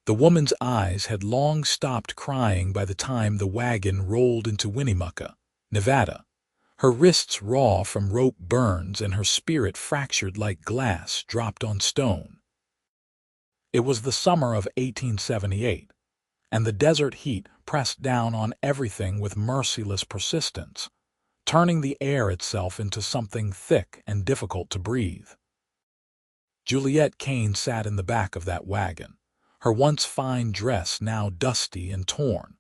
The woman's eyes had long stopped crying by the time the wagon rolled into Winnemucca, Nevada. Her wrists raw from rope burns and her spirit fractured like glass dropped on stone. It was the summer of 1878, and the desert heat pressed down on everything with merciless persistence, turning the air itself into something thick and difficult to breathe. Juliet Kane sat in the back of that wagon, her once fine dress now dusty and torn,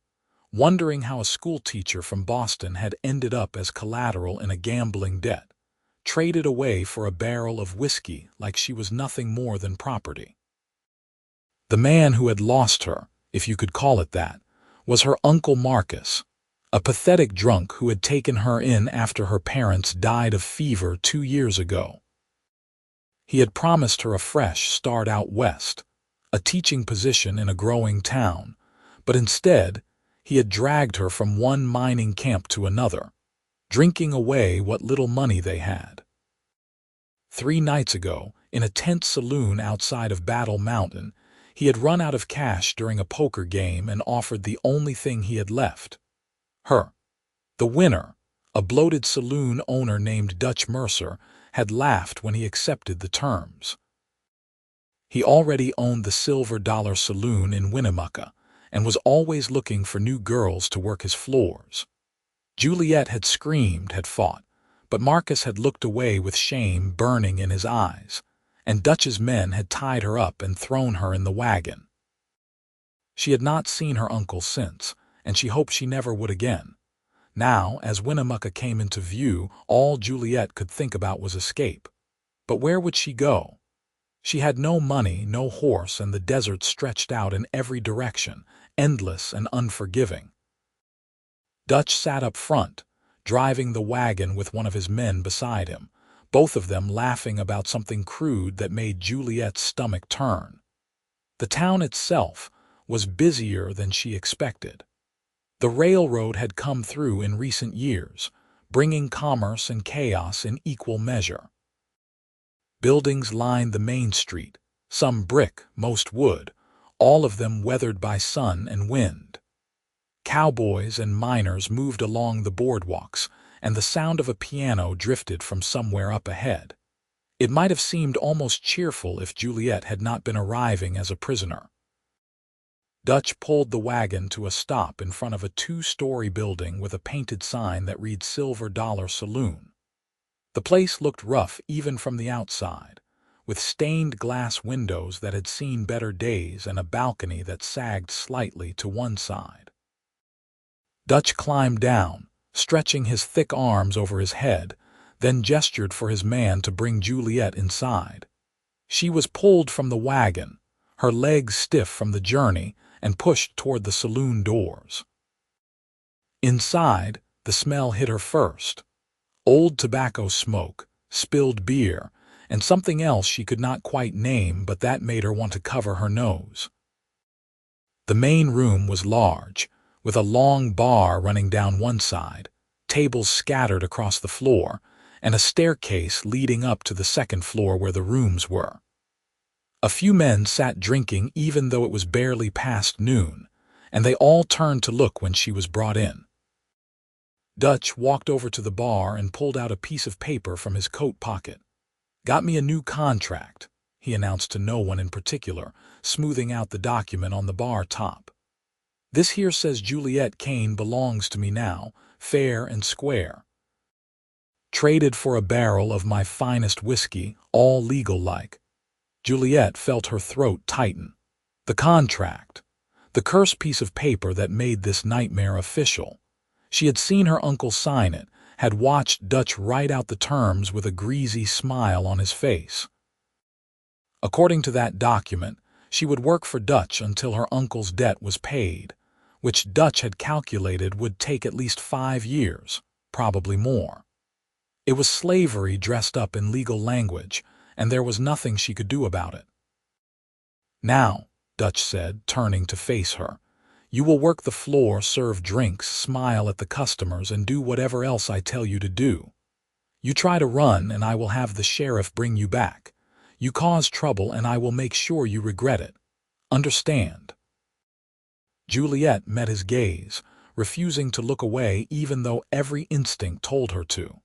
wondering how a schoolteacher from Boston had ended up as collateral in a gambling debt, traded away for a barrel of whiskey like she was nothing more than property. The man who had lost her, if you could call it that, was her Uncle Marcus, a pathetic drunk who had taken her in after her parents died of fever 2 years ago. He had promised her a fresh start out west, a teaching position in a growing town, but instead, he had dragged her from one mining camp to another, drinking away what little money they had. 3 nights ago, in a tent saloon outside of Battle Mountain, he had run out of cash during a poker game and offered the only thing he had left. Her. The winner, a bloated saloon owner named Dutch Mercer, had laughed when he accepted the terms. He already owned the Silver Dollar Saloon in Winnemucca and was always looking for new girls to work his floors. Juliet had screamed, had fought, but Marcus had looked away with shame burning in his eyes, and Dutch's men had tied her up and thrown her in the wagon. She had not seen her uncle since, and she hoped she never would again. Now, as Winnemucca came into view, all Juliet could think about was escape. But where would she go? She had no money, no horse, and the desert stretched out in every direction, endless and unforgiving. Dutch sat up front, driving the wagon with one of his men beside him, both of them laughing about something crude that made Juliet's stomach turn. The town itself was busier than she expected. The railroad had come through in recent years, bringing commerce and chaos in equal measure. Buildings lined the main street, some brick, most wood, all of them weathered by sun and wind. Cowboys and miners moved along the boardwalks, and the sound of a piano drifted from somewhere up ahead. It might have seemed almost cheerful if Juliet had not been arriving as a prisoner. Dutch pulled the wagon to a stop in front of a 2-story building with a painted sign that read Silver Dollar Saloon. The place looked rough even from the outside, with stained glass windows that had seen better days and a balcony that sagged slightly to one side. Dutch climbed down, stretching his thick arms over his head, then gestured for his man to bring Juliet inside. She was pulled from the wagon, her legs stiff from the journey, and pushed toward the saloon doors. Inside, the smell hit her first. Old tobacco smoke, spilled beer, and something else she could not quite name, but that made her want to cover her nose. The main room was large, with a long bar running down one side, tables scattered across the floor, and a staircase leading up to the second floor where the rooms were. A few men sat drinking even though it was barely past noon, and they all turned to look when she was brought in. Dutch walked over to the bar and pulled out a piece of paper from his coat pocket. "Got me a new contract," he announced to no one in particular, smoothing out the document on the bar top. "This here says Juliet Kane belongs to me now, fair and square. Traded for a barrel of my finest whiskey, all legal-like." Juliet felt her throat tighten. The contract. The cursed piece of paper that made this nightmare official. She had seen her uncle sign it, had watched Dutch write out the terms with a greasy smile on his face. According to that document, she would work for Dutch until her uncle's debt was paid, which Dutch had calculated would take at least 5 years, probably more. It was slavery dressed up in legal language, and there was nothing she could do about it. "Now," Dutch said, turning to face her, "you will work the floor, serve drinks, smile at the customers, and do whatever else I tell you to do. You try to run, and I will have the sheriff bring you back. You cause trouble, and I will make sure you regret it. Understand. Juliet met his gaze, refusing to look away even though every instinct told her to.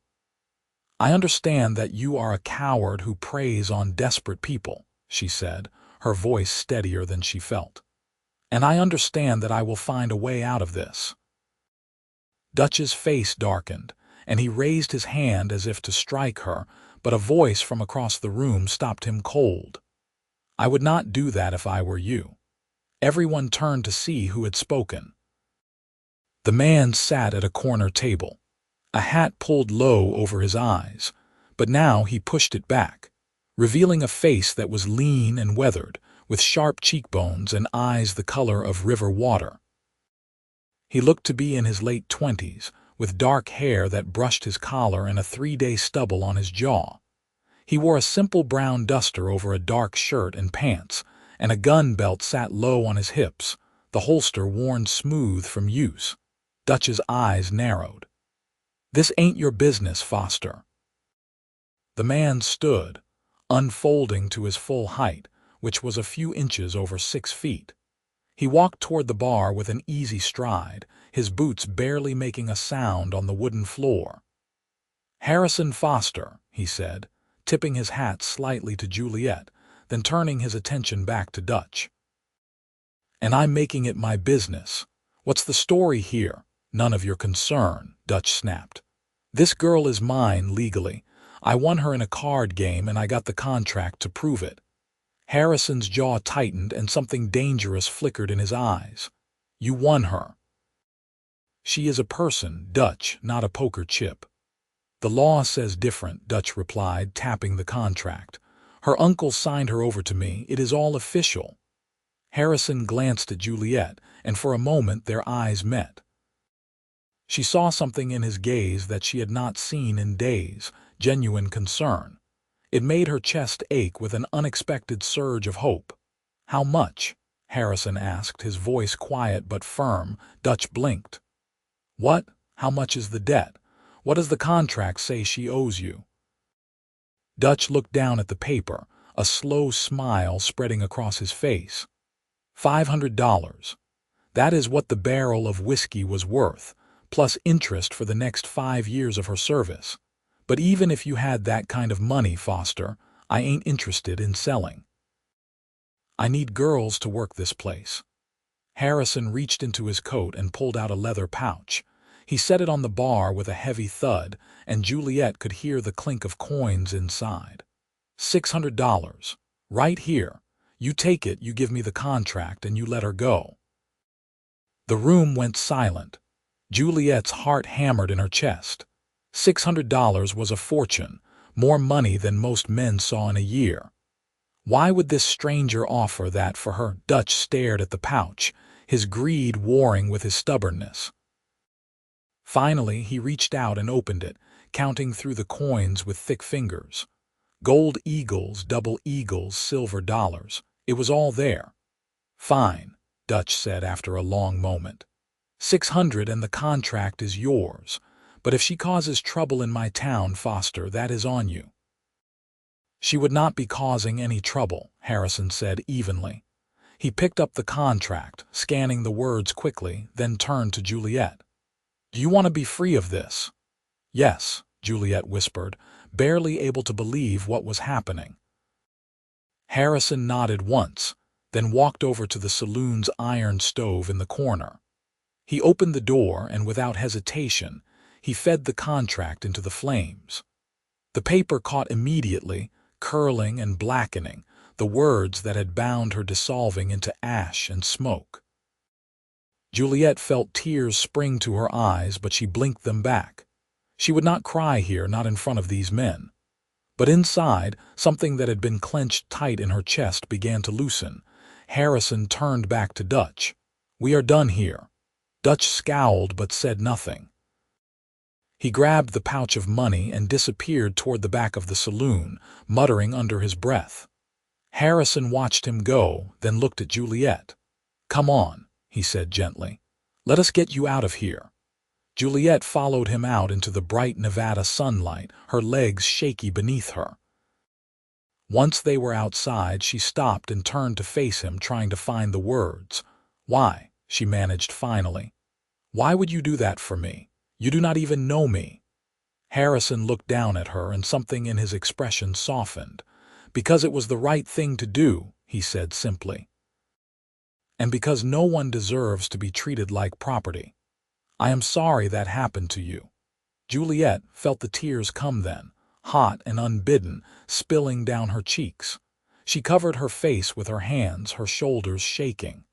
I understand that you are a coward who preys on desperate people, she said, her voice steadier than she felt. And I understand that I will find a way out of this. Dutch's face darkened, and he raised his hand as if to strike her, but a voice from across the room stopped him cold. I would not do that if I were you. Everyone turned to see who had spoken. The man sat at a corner table, a hat pulled low over his eyes, but now he pushed it back, revealing a face that was lean and weathered, with sharp cheekbones and eyes the color of river water. He looked to be in his late 20s, with dark hair that brushed his collar and a 3-day stubble on his jaw. He wore a simple brown duster over a dark shirt and pants, and a gun belt sat low on his hips, the holster worn smooth from use. Dutch's eyes narrowed. This ain't your business, Foster. The man stood, unfolding to his full height, which was a few inches over 6 feet. He walked toward the bar with an easy stride, his boots barely making a sound on the wooden floor. Harrison Foster, he said, tipping his hat slightly to Juliet, then turning his attention back to Dutch. And I'm making it my business. What's the story here? None of your concern, Dutch snapped. This girl is mine legally. I won her in a card game and I got the contract to prove it. Harrison's jaw tightened and something dangerous flickered in his eyes. You won her. She is a person, Dutch, not a poker chip. The law says different, Dutch replied, tapping the contract. Her uncle signed her over to me. It is all official. Harrison glanced at Juliet, and for a moment their eyes met. She saw something in his gaze that she had not seen in days, genuine concern. It made her chest ache with an unexpected surge of hope. How much? Harrison asked, his voice quiet but firm. Dutch blinked. What? How much is the debt? What does the contract say she owes you? Dutch looked down at the paper, a slow smile spreading across his face. $500. That is what the barrel of whiskey was worth, plus interest for the next 5 years of her service. But even if you had that kind of money, Foster, I ain't interested in selling. I need girls to work this place. Harrison reached into his coat and pulled out a leather pouch. He set it on the bar with a heavy thud, and Juliet could hear the clink of coins inside. $600. Right here. You take it, you give me the contract, and you let her go. The room went silent. Juliet's heart hammered in her chest. $600 was a fortune, more money than most men saw in a year. Why would this stranger offer that for her? Dutch stared at the pouch, his greed warring with his stubbornness. Finally, he reached out and opened it, counting through the coins with thick fingers. Gold eagles, double eagles, silver dollars. It was all there. Fine, Dutch said after a long moment. 600 and the contract is yours. But if she causes trouble in my town, Foster, that is on you. She would not be causing any trouble, Harrison said evenly. He picked up the contract, scanning the words quickly, then turned to Juliet. Do you want to be free of this? Yes, Juliet whispered, barely able to believe what was happening. Harrison nodded once, then walked over to the saloon's iron stove in the corner. He opened the door and without hesitation, he fed the contract into the flames. The paper caught immediately, curling and blackening, the words that had bound her dissolving into ash and smoke. Juliet felt tears spring to her eyes, but she blinked them back. She would not cry here, not in front of these men. But inside, something that had been clenched tight in her chest began to loosen. Harrison turned back to Dutch. We are done here. Dutch scowled but said nothing. He grabbed the pouch of money and disappeared toward the back of the saloon, muttering under his breath. Harrison watched him go, then looked at Juliet. Come on, he said gently. Let us get you out of here. Juliet followed him out into the bright Nevada sunlight, her legs shaky beneath her. Once they were outside, she stopped and turned to face him, trying to find the words. "Why?" she managed finally. "Why would you do that for me? You do not even know me." Harrison looked down at her, and something in his expression softened. "Because it was the right thing to do," he said simply. "And because no one deserves to be treated like property. I am sorry that happened to you." Juliet felt the tears come then, hot and unbidden, spilling down her cheeks. She covered her face with her hands, her shoulders shaking.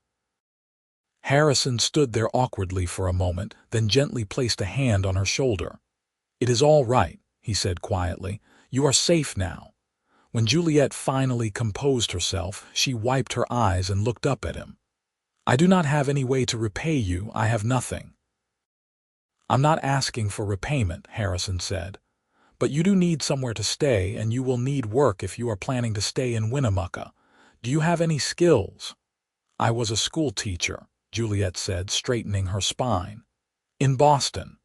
Harrison stood there awkwardly for a moment, then gently placed a hand on her shoulder. "It is all right," he said quietly. "You are safe now." When Juliet finally composed herself, she wiped her eyes and looked up at him. "I do not have any way to repay you. I have nothing." "I'm not asking for repayment," Harrison said. "But you do need somewhere to stay, and you will need work if you are planning to stay in Winnemucca. Do you have any skills?" "I was a schoolteacher," Juliet said, straightening her spine. "In Boston.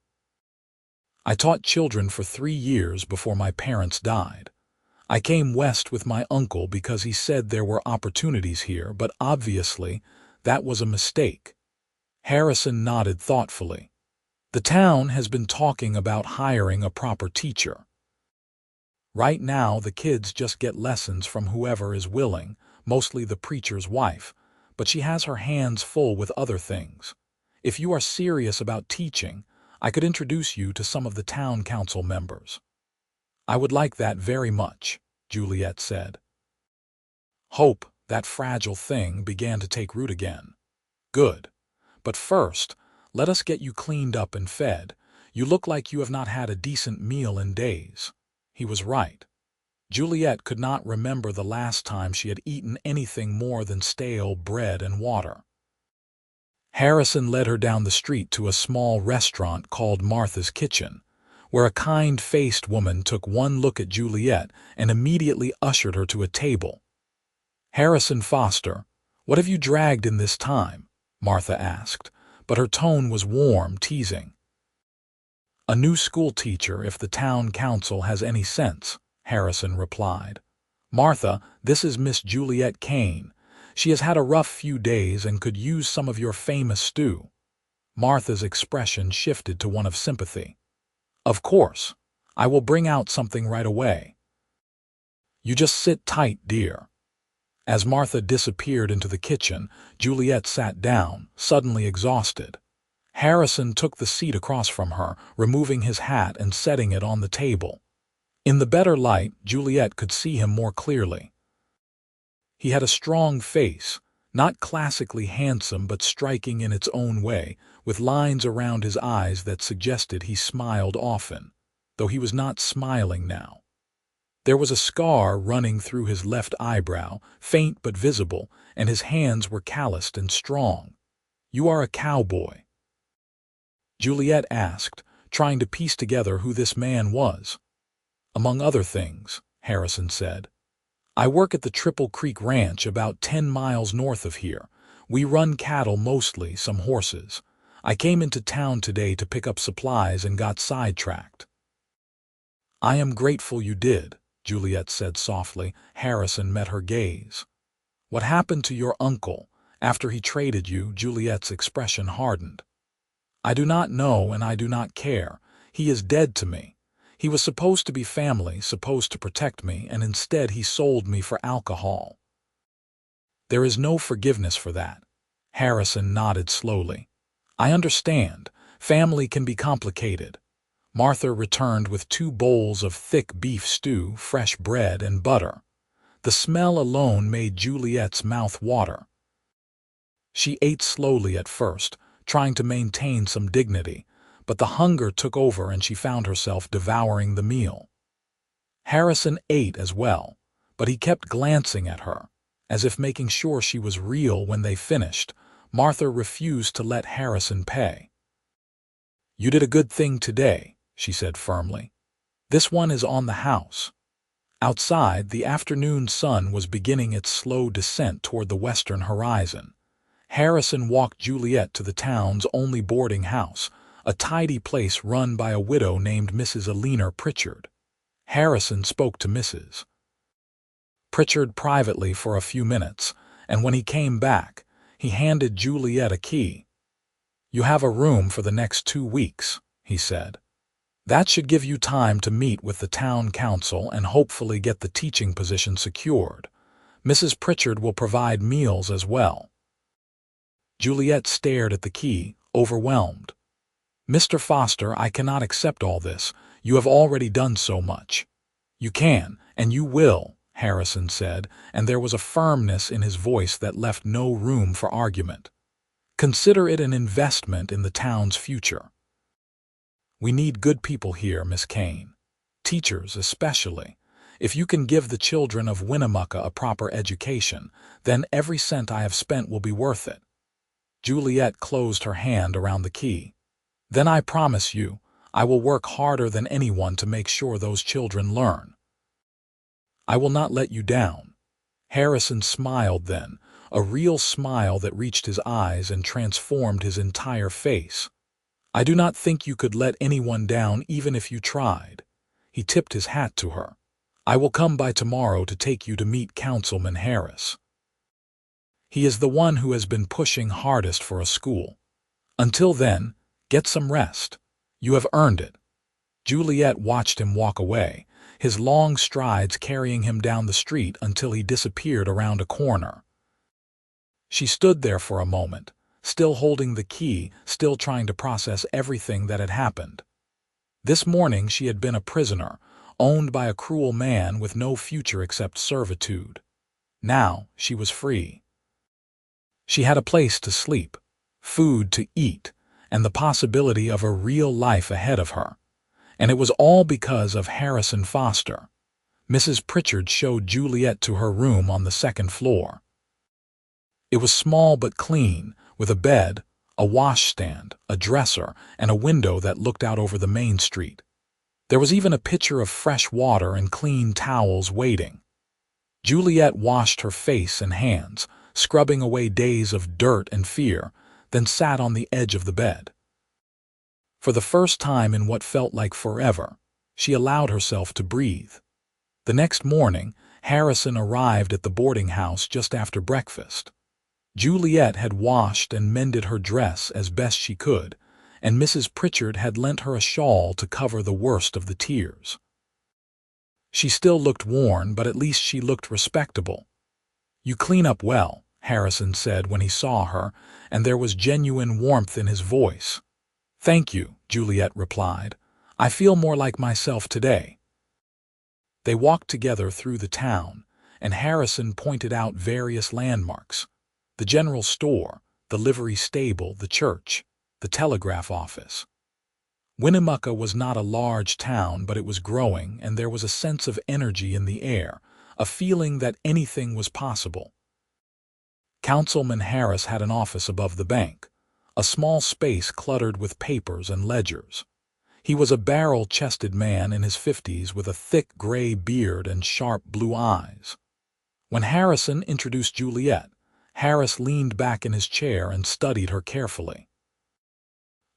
I taught children for 3 years before my parents died. I came west with my uncle because he said there were opportunities here, but obviously that was a mistake." Harrison nodded thoughtfully. "The town has been talking about hiring a proper teacher. Right now the kids just get lessons from whoever is willing, mostly the preacher's wife, but she has her hands full with other things. If you are serious about teaching, I could introduce you to some of the town council members." "I would like that very much," Juliet said. Hope, that fragile thing, began to take root again. "Good. But first, let us get you cleaned up and fed. You look like you have not had a decent meal in days." He was right. Juliet could not remember the last time she had eaten anything more than stale bread and water. Harrison led her down the street to a small restaurant called Martha's Kitchen, where a kind-faced woman took one look at Juliet and immediately ushered her to a table. "Harrison Foster, what have you dragged in this time?" Martha asked, but her tone was warm, teasing. "A new schoolteacher, if the town council has any sense," Harrison replied. "Martha, this is Miss Juliet Kane. She has had a rough few days and could use some of your famous stew." Martha's expression shifted to one of sympathy. "Of course. I will bring out something right away. You just sit tight, dear." As Martha disappeared into the kitchen, Juliet sat down, suddenly exhausted. Harrison took the seat across from her, removing his hat and setting it on the table. In the better light, Juliet could see him more clearly. He had a strong face, not classically handsome but striking in its own way, with lines around his eyes that suggested he smiled often, though he was not smiling now. There was a scar running through his left eyebrow, faint but visible, and his hands were calloused and strong. "You are a cowboy?" Juliet asked, trying to piece together who this man was. "Among other things," Harrison said. "I work at the Triple Creek Ranch about 10 miles north of here. We run cattle mostly, some horses. I came into town today to pick up supplies and got sidetracked." "I am grateful you did," Juliet said softly. Harrison met her gaze. "What happened to your uncle after he traded you?" Juliet's expression hardened. "I do not know, and I do not care. He is dead to me. He was supposed to be family, supposed to protect me, and instead he sold me for alcohol." "There is no forgiveness for that." Harrison nodded slowly. "I understand. Family can be complicated." Martha returned with 2 bowls of thick beef stew, fresh bread, and butter. The smell alone made Juliet's mouth water. She ate slowly at first, trying to maintain some dignity, but the hunger took over and she found herself devouring the meal. Harrison ate as well, but he kept glancing at her, as if making sure she was real. When they finished, Martha refused to let Harrison pay. "You did a good thing today," she said firmly. "This one is on the house." Outside, the afternoon sun was beginning its slow descent toward the western horizon. Harrison walked Juliet to the town's only boarding house, a tidy place run by a widow named Mrs. Alina Pritchard. Harrison spoke to Mrs. Pritchard privately for a few minutes, and when he came back, he handed Juliet a key. "You have a room for the next 2 weeks," he said. "That should give you time to meet with the town council and hopefully get the teaching position secured. Mrs. Pritchard will provide meals as well." Juliet stared at the key, overwhelmed. "Mr. Foster, I cannot accept all this. You have already done so much." "You can, and you will," Harrison said, and there was a firmness in his voice that left no room for argument. "Consider it an investment in the town's future. We need good people here, Miss Kane. Teachers especially. If you can give the children of Winnemucca a proper education, then every cent I have spent will be worth it." Juliet closed her hand around the key. "Then I promise you, I will work harder than anyone to make sure those children learn. I will not let you down." Harrison smiled then, a real smile that reached his eyes and transformed his entire face. "I do not think you could let anyone down even if you tried." He tipped his hat to her. "I will come by tomorrow to take you to meet Councilman Harris. He is the one who has been pushing hardest for a school. Until then, get some rest. You have earned it." Juliet watched him walk away, his long strides carrying him down the street until he disappeared around a corner. She stood there for a moment, still holding the key, still trying to process everything that had happened. This morning she had been a prisoner, owned by a cruel man with no future except servitude. Now she was free. She had a place to sleep, food to eat, and the possibility of a real life ahead of her. And it was all because of Harrison Foster. Mrs. Pritchard showed Juliet to her room on the second floor. It was small but clean, with a bed, a washstand, a dresser, and a window that looked out over the main street. There was even a pitcher of fresh water and clean towels waiting. Juliet washed her face and hands, scrubbing away days of dirt and fear, then sat on the edge of the bed. For the first time in what felt like forever, she allowed herself to breathe. The next morning, Harrison arrived at the boarding house just after breakfast. Juliet had washed and mended her dress as best she could, and Mrs. Pritchard had lent her a shawl to cover the worst of the tears. She still looked worn, but at least she looked respectable. "You clean up well," Harrison said when he saw her, and there was genuine warmth in his voice. "Thank you," Juliet replied. "I feel more like myself today." They walked together through the town, and Harrison pointed out various landmarks: the general store, the livery stable, the church, the telegraph office. Winnemucca was not a large town, but it was growing, and there was a sense of energy in the air, a feeling that anything was possible. Councilman Harris had an office above the bank, a small space cluttered with papers and ledgers. He was a barrel-chested man in his 50s with a thick gray beard and sharp blue eyes. When Harrison introduced Juliet, Harris leaned back in his chair and studied her carefully.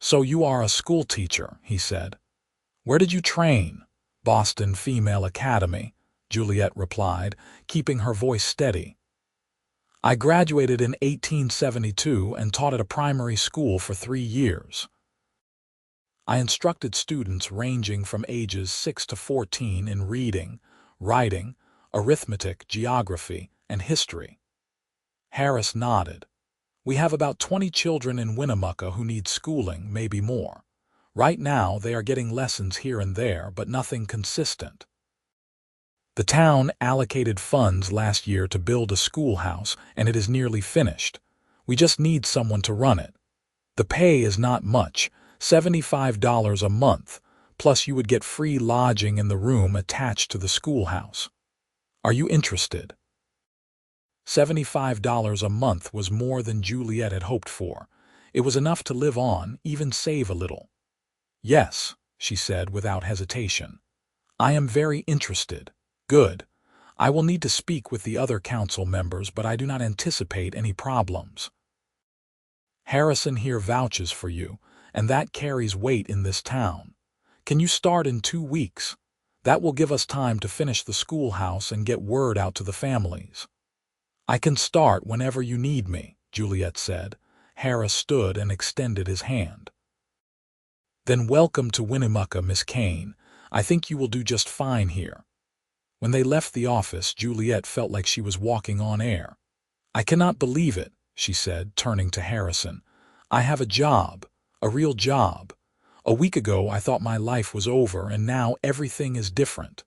"So you are a schoolteacher," he said. "Where did you train?" "Boston Female Academy," Juliet replied, keeping her voice steady. "I graduated in 1872 and taught at a primary school for 3 years. I instructed students ranging from ages 6 to 14 in reading, writing, arithmetic, geography, and history." Harris nodded. "We have about 20 children in Winnemucca who need schooling, maybe more. Right now they are getting lessons here and there, but nothing consistent. The town allocated funds last year to build a schoolhouse, and it is nearly finished. We just need someone to run it. The pay is not much, $75 a month, plus you would get free lodging in the room attached to the schoolhouse. Are you interested?" $75 a month was more than Juliet had hoped for. It was enough to live on, even save a little. "Yes," she said without hesitation. "I am very interested." "Good. I will need to speak with the other council members, but I do not anticipate any problems. Harrison here vouches for you, and that carries weight in this town. Can you start in 2 weeks? That will give us time to finish the schoolhouse and get word out to the families. I can start whenever you need me, Juliet said. Harris stood and extended his hand. Then welcome to Winnemucca, Miss Kane. I think you will do just fine here. When they left the office, Juliet felt like she was walking on air. I cannot believe it, she said, turning to Harrison. I have a job, a real job. A week ago I thought my life was over, and now everything is different.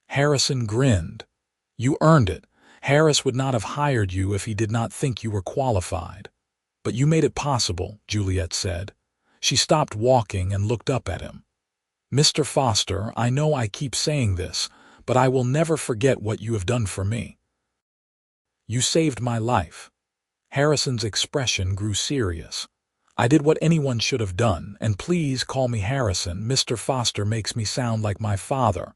Harrison grinned. You earned it. Harris would not have hired you if he did not think you were qualified. But you made it possible, Juliet said. She stopped walking and looked up at him. Mr. Foster, I know I keep saying this, but I will never forget what you have done for me. You saved my life. Harrison's expression grew serious. I did what anyone should have done, and please call me Harrison. Mr. Foster makes me sound like my father.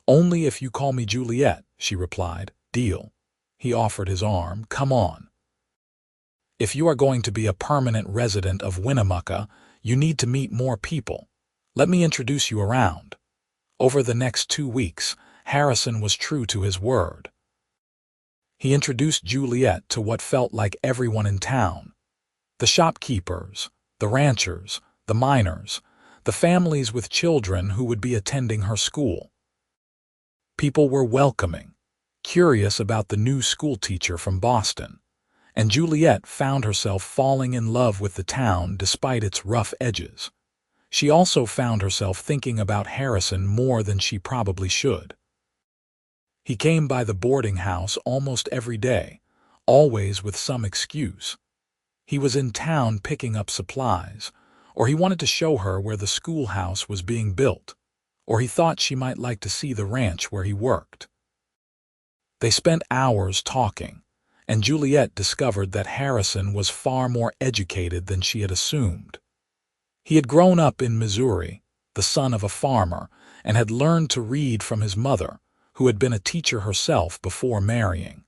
Only if you call me Juliet, she replied. Deal. He offered his arm. Come on. If you are going to be a permanent resident of Winnemucca, you need to meet more people. Let me introduce you around. Over the next 2 weeks, Harrison was true to his word. He introduced Juliet to what felt like everyone in town. The shopkeepers, the ranchers, the miners, the families with children who would be attending her school. People were welcoming, curious about the new schoolteacher from Boston, and Juliet found herself falling in love with the town despite its rough edges. She also found herself thinking about Harrison more than she probably should. He came by the boarding house almost every day, always with some excuse. He was in town picking up supplies, or he wanted to show her where the schoolhouse was being built, or he thought she might like to see the ranch where he worked. They spent hours talking, and Juliet discovered that Harrison was far more educated than she had assumed. He had grown up in Missouri, the son of a farmer, and had learned to read from his mother, who had been a teacher herself before marrying.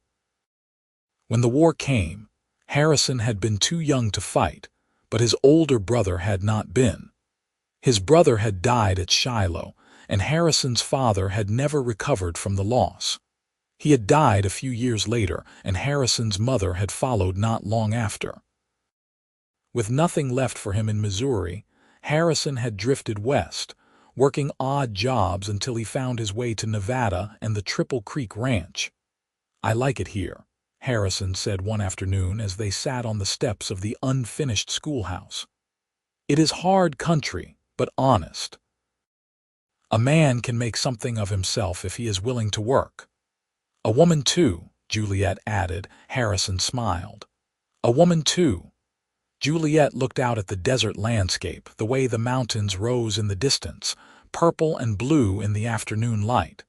When the war came, Harrison had been too young to fight, but his older brother had not been. His brother had died at Shiloh, and Harrison's father had never recovered from the loss. He had died a few years later, and Harrison's mother had followed not long after. With nothing left for him in Missouri, Harrison had drifted west, working odd jobs until he found his way to Nevada and the Triple Creek Ranch. I like it here, Harrison said one afternoon as they sat on the steps of the unfinished schoolhouse. It is hard country, but honest. A man can make something of himself if he is willing to work. A woman too, Juliet added. Harrison smiled. A woman too. Juliet looked out at the desert landscape, the way the mountains rose in the distance, purple and blue in the afternoon light.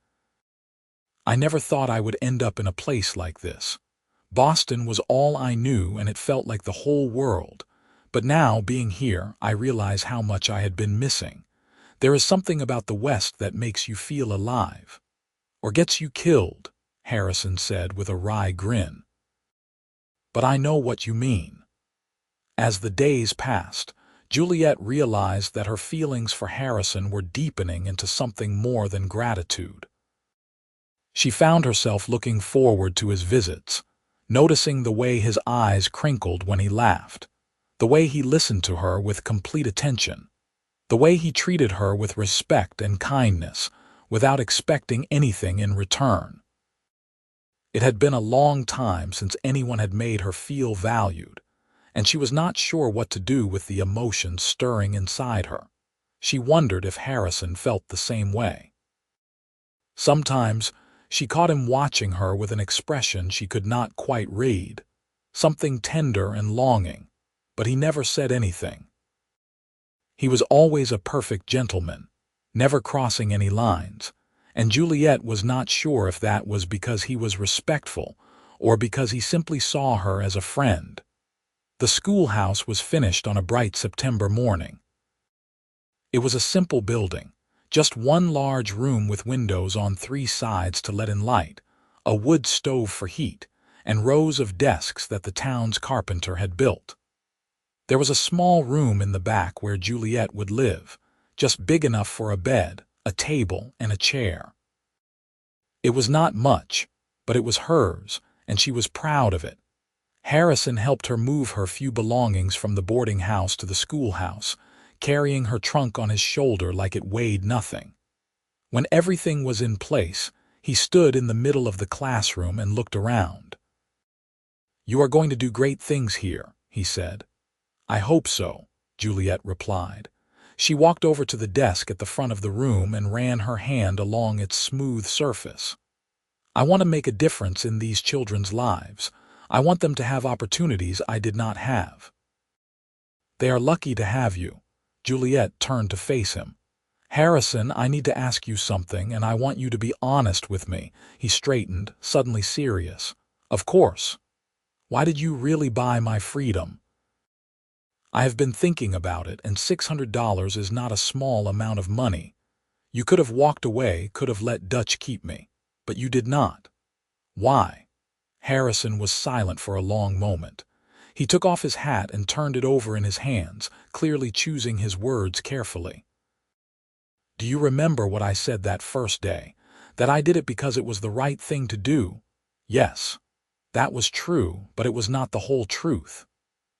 I never thought I would end up in a place like this. Boston was all I knew, and it felt like the whole world. But now, being here, I realize how much I had been missing. There is something about the West that makes you feel alive. Or gets you killed, Harrison said with a wry grin. But I know what you mean. As the days passed, Juliet realized that her feelings for Harrison were deepening into something more than gratitude. She found herself looking forward to his visits, noticing the way his eyes crinkled when he laughed, the way he listened to her with complete attention, the way he treated her with respect and kindness, without expecting anything in return. It had been a long time since anyone had made her feel valued, and she was not sure what to do with the emotions stirring inside her. She wondered if Harrison felt the same way. Sometimes she caught him watching her with an expression she could not quite read, something tender and longing, but he never said anything. He was always a perfect gentleman, never crossing any lines, and Juliet was not sure if that was because he was respectful or because he simply saw her as a friend. The schoolhouse was finished on a bright September morning. It was a simple building, just one large room with windows on 3 sides to let in light, a wood stove for heat, and rows of desks that the town's carpenter had built. There was a small room in the back where Juliet would live, just big enough for a bed, a table, and a chair. It was not much, but it was hers, and she was proud of it. Harrison helped her move her few belongings from the boarding house to the schoolhouse, carrying her trunk on his shoulder like it weighed nothing. When everything was in place, he stood in the middle of the classroom and looked around. "You are going to do great things here," he said. "I hope so," Juliet replied. She walked over to the desk at the front of the room and ran her hand along its smooth surface. "I want to make a difference in these children's lives. I want them to have opportunities I did not have." "They are lucky to have you." Juliet turned to face him. "Harrison, I need to ask you something, and I want you to be honest with me." He straightened, suddenly serious. "Of course. Why did you really buy my freedom?" "I have been thinking about it, and $600 is not a small amount of money. You could have walked away, could have let Dutch keep me. But you did not." "Why?" Harrison was silent for a long moment. He took off his hat and turned it over in his hands, clearly choosing his words carefully. "Do you remember what I said that first day? That I did it because it was the right thing to do?" "Yes. That was true, but it was not the whole truth."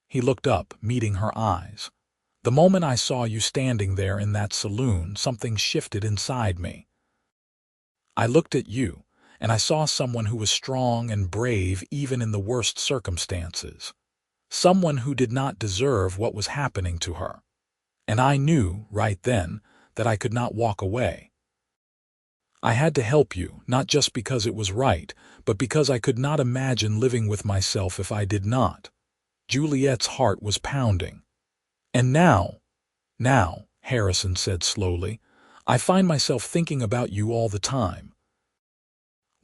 He looked up, meeting her eyes. "The moment I saw you standing there in that saloon, something shifted inside me. I looked at you, and I saw someone who was strong and brave even in the worst circumstances. Someone who did not deserve what was happening to her. And I knew, right then, that I could not walk away. I had to help you, not just because it was right, but because I could not imagine living with myself if I did not." Juliet's heart was pounding. "And now, Harrison said slowly, "I find myself thinking about you all the time.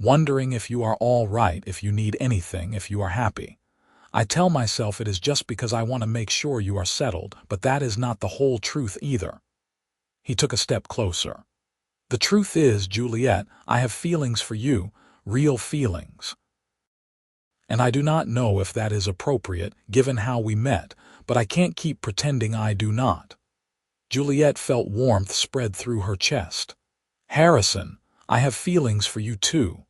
Wondering if you are all right, if you need anything, if you are happy. I tell myself it is just because I want to make sure you are settled, but that is not the whole truth either." He took a step closer. "The truth is, Juliet, I have feelings for you, real feelings. And I do not know if that is appropriate, given how we met, but I can't keep pretending I do not." Juliet felt warmth spread through her chest. "Harrison, I have feelings for you too.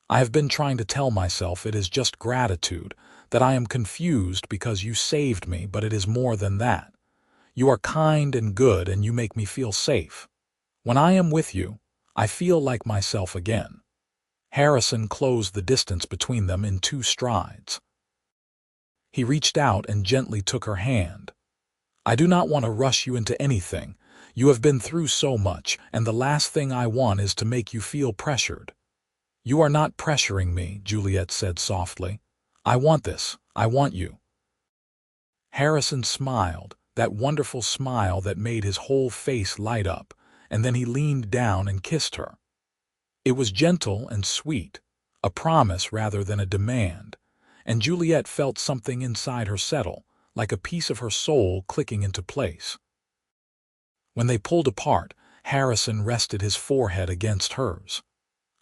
I have been trying to tell myself it is just gratitude, that I am confused because you saved me, but it is more than that. You are kind and good, and you make me feel safe. When I am with you, I feel like myself again." Harrison closed the distance between them in 2 strides. He reached out and gently took her hand. "I do not want to rush you into anything. You have been through so much, and the last thing I want is to make you feel pressured." "You are not pressuring me," Juliet said softly. "I want this. I want you." Harrison smiled, that wonderful smile that made his whole face light up, and then he leaned down and kissed her. It was gentle and sweet, a promise rather than a demand, and Juliet felt something inside her settle, like a piece of her soul clicking into place. When they pulled apart, Harrison rested his forehead against hers.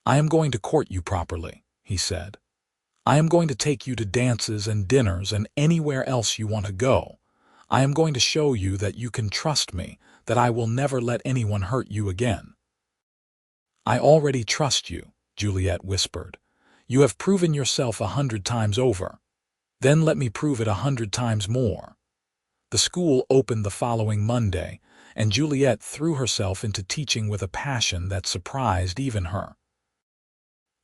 "I am going to court you properly," he said. "I am going to take you to dances and dinners and anywhere else you want to go. I am going to show you that you can trust me, that I will never let anyone hurt you again." "I already trust you," Juliet whispered. "You have proven yourself 100 times over. Then let me prove it 100 times more." The school opened the following Monday, and Juliet threw herself into teaching with a passion that surprised even her.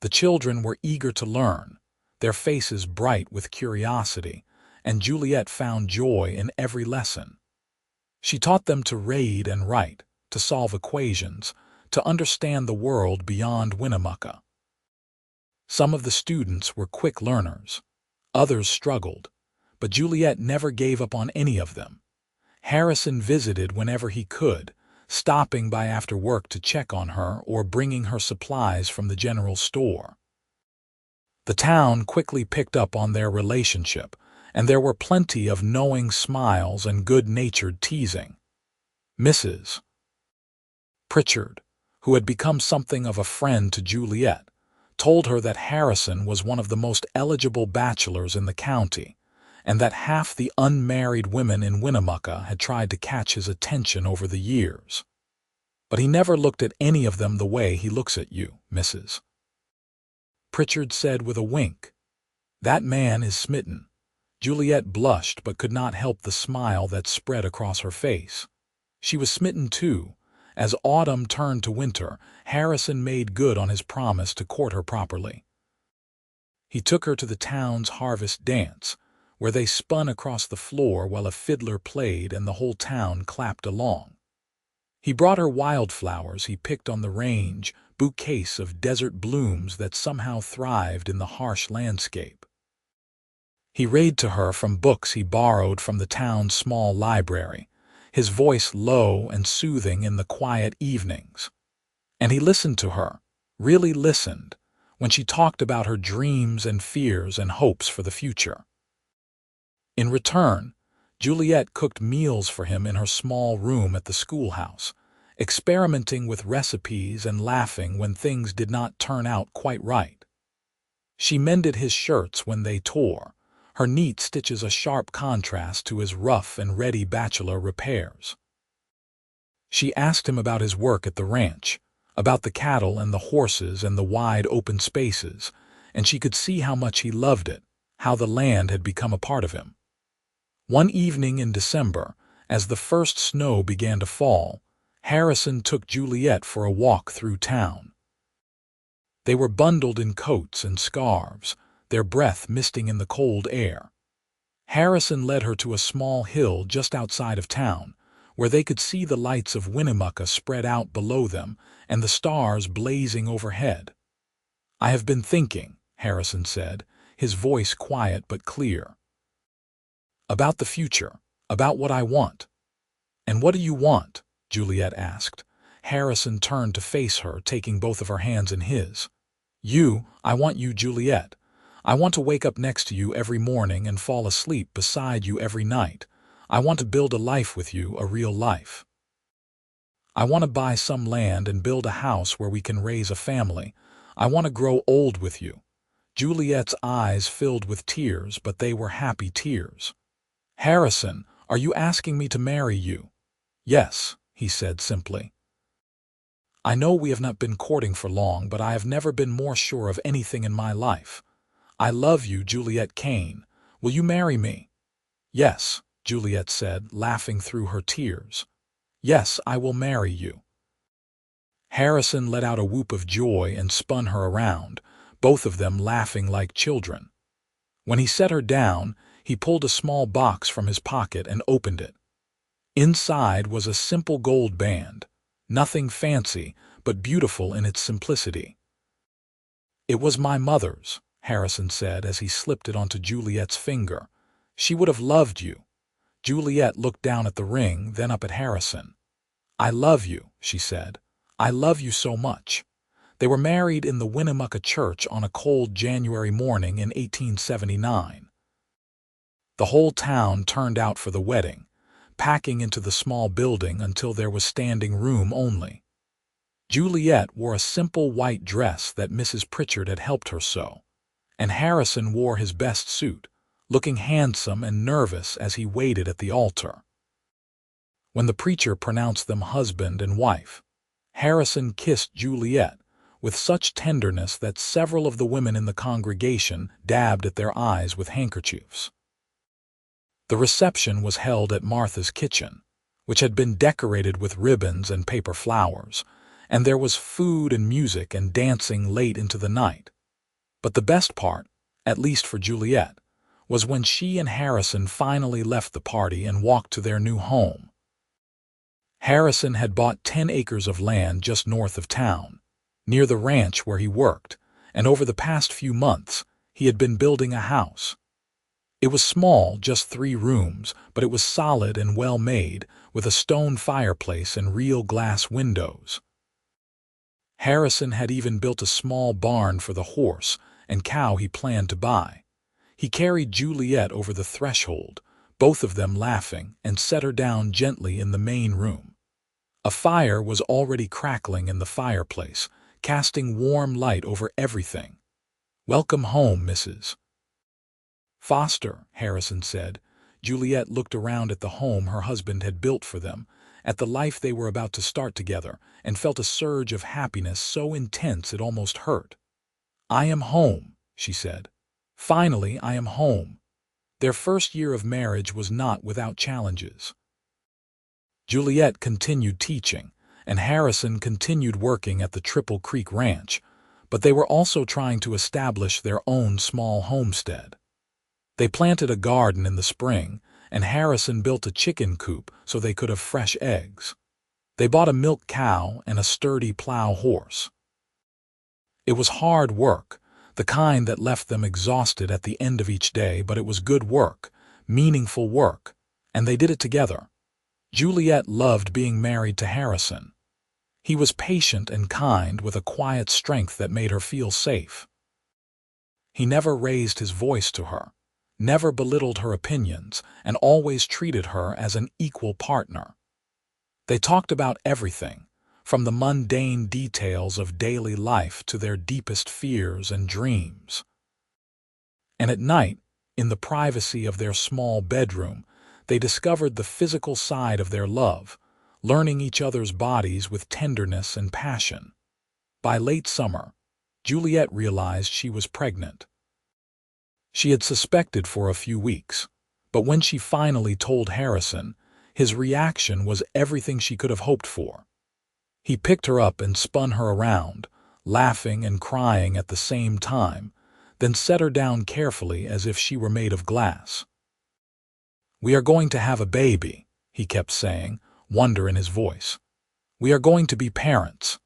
The children were eager to learn, their faces bright with curiosity, and Juliet found joy in every lesson. She taught them to read and write, to solve equations, to understand the world beyond Winnemucca. Some of the students were quick learners. Others struggled, but Juliet never gave up on any of them. Harrison visited whenever he could, stopping by after work to check on her or bringing her supplies from the general store. The town quickly picked up on their relationship, and there were plenty of knowing smiles and good-natured teasing. Mrs. Pritchard, who had become something of a friend to Juliet, told her that Harrison was one of the most eligible bachelors in the county, and that half the unmarried women in Winnemucca had tried to catch his attention over the years. But he never looked at any of them the way he looks at you, Mrs. Pritchard said with a wink. That man is smitten. Juliet blushed but could not help the smile that spread across her face. She was smitten too. As autumn turned to winter, Harrison made good on his promise to court her properly. He took her to the town's harvest dance, where they spun across the floor while a fiddler played and the whole town clapped along. He brought her wildflowers he picked on the range, bouquets of desert blooms that somehow thrived in the harsh landscape. He read to her from books he borrowed from the town's small library, his voice low and soothing in the quiet evenings. And he listened to her, really listened, when she talked about her dreams and fears and hopes for the future. In return, Juliet cooked meals for him in her small room at the schoolhouse, experimenting with recipes and laughing when things did not turn out quite right. She mended his shirts when they tore, her neat stitches a sharp contrast to his rough and ready bachelor repairs. She asked him about his work at the ranch, about the cattle and the horses and the wide open spaces, and she could see how much he loved it, how the land had become a part of him. One evening in December, as the first snow began to fall, Harrison took Juliet for a walk through town. They were bundled in coats and scarves, their breath misting in the cold air. Harrison led her to a small hill just outside of town, where they could see the lights of Winnemucca spread out below them and the stars blazing overhead. "I have been thinking," Harrison said, his voice quiet but clear. "About the future, about what I want." "And what do you want?" Juliet asked. Harrison turned to face her, taking both of her hands in his. I want you, Juliet. I want to wake up next to you every morning and fall asleep beside you every night. I want to build a life with you, a real life. I want to buy some land and build a house where we can raise a family. I want to grow old with you." Juliet's eyes filled with tears, but they were happy tears. "Harrison, are you asking me to marry you?" "Yes," he said simply. "I know we have not been courting for long, but I have never been more sure of anything in my life. I love you, Juliet Kane. Will you marry me?" "Yes," Juliet said, laughing through her tears. "Yes, I will marry you." Harrison let out a whoop of joy and spun her around, both of them laughing like children. When he set her down, he pulled a small box from his pocket and opened it. Inside was a simple gold band, nothing fancy, but beautiful in its simplicity. "It was my mother's," Harrison said as he slipped it onto Juliet's finger. "She would have loved you." Juliet looked down at the ring, then up at Harrison. "I love you," she said. "I love you so much." They were married in the Winnemucca church on a cold January morning in 1879. The whole town turned out for the wedding, packing into the small building until there was standing room only. Juliet wore a simple white dress that Mrs. Pritchard had helped her sew, and Harrison wore his best suit, looking handsome and nervous as he waited at the altar. When the preacher pronounced them husband and wife, Harrison kissed Juliet with such tenderness that several of the women in the congregation dabbed at their eyes with handkerchiefs. The reception was held at Martha's kitchen, which had been decorated with ribbons and paper flowers, and there was food and music and dancing late into the night. But the best part, at least for Juliet, was when she and Harrison finally left the party and walked to their new home. Harrison had bought 10 acres of land just north of town, near the ranch where he worked, and over the past few months, he had been building a house. It was small, just 3 rooms, but it was solid and well made, with a stone fireplace and real glass windows. Harrison had even built a small barn for the horse and cow he planned to buy. He carried Juliet over the threshold, both of them laughing, and set her down gently in the main room. A fire was already crackling in the fireplace, casting warm light over everything. "Welcome home, Mrs. Foster," Harrison said. Juliet looked around at the home her husband had built for them, at the life they were about to start together, and felt a surge of happiness so intense it almost hurt. "I am home," she said. "Finally, I am home." Their first year of marriage was not without challenges. Juliet continued teaching, and Harrison continued working at the Triple Creek Ranch, but they were also trying to establish their own small homestead. They planted a garden in the spring, and Harrison built a chicken coop so they could have fresh eggs. They bought a milk cow and a sturdy plow horse. It was hard work, the kind that left them exhausted at the end of each day, but it was good work, meaningful work, and they did it together. Juliet loved being married to Harrison. He was patient and kind with a quiet strength that made her feel safe. He never raised his voice to her, never belittled her opinions, and always treated her as an equal partner. They talked about everything, from the mundane details of daily life to their deepest fears and dreams. And at night, in the privacy of their small bedroom, they discovered the physical side of their love, learning each other's bodies with tenderness and passion. By late summer, Juliet realized she was pregnant. She had suspected for a few weeks, but when she finally told Harrison, his reaction was everything she could have hoped for. He picked her up and spun her around, laughing and crying at the same time, then set her down carefully as if she were made of glass. "We are going to have a baby," he kept saying, wonder in his voice. "We are going to be parents."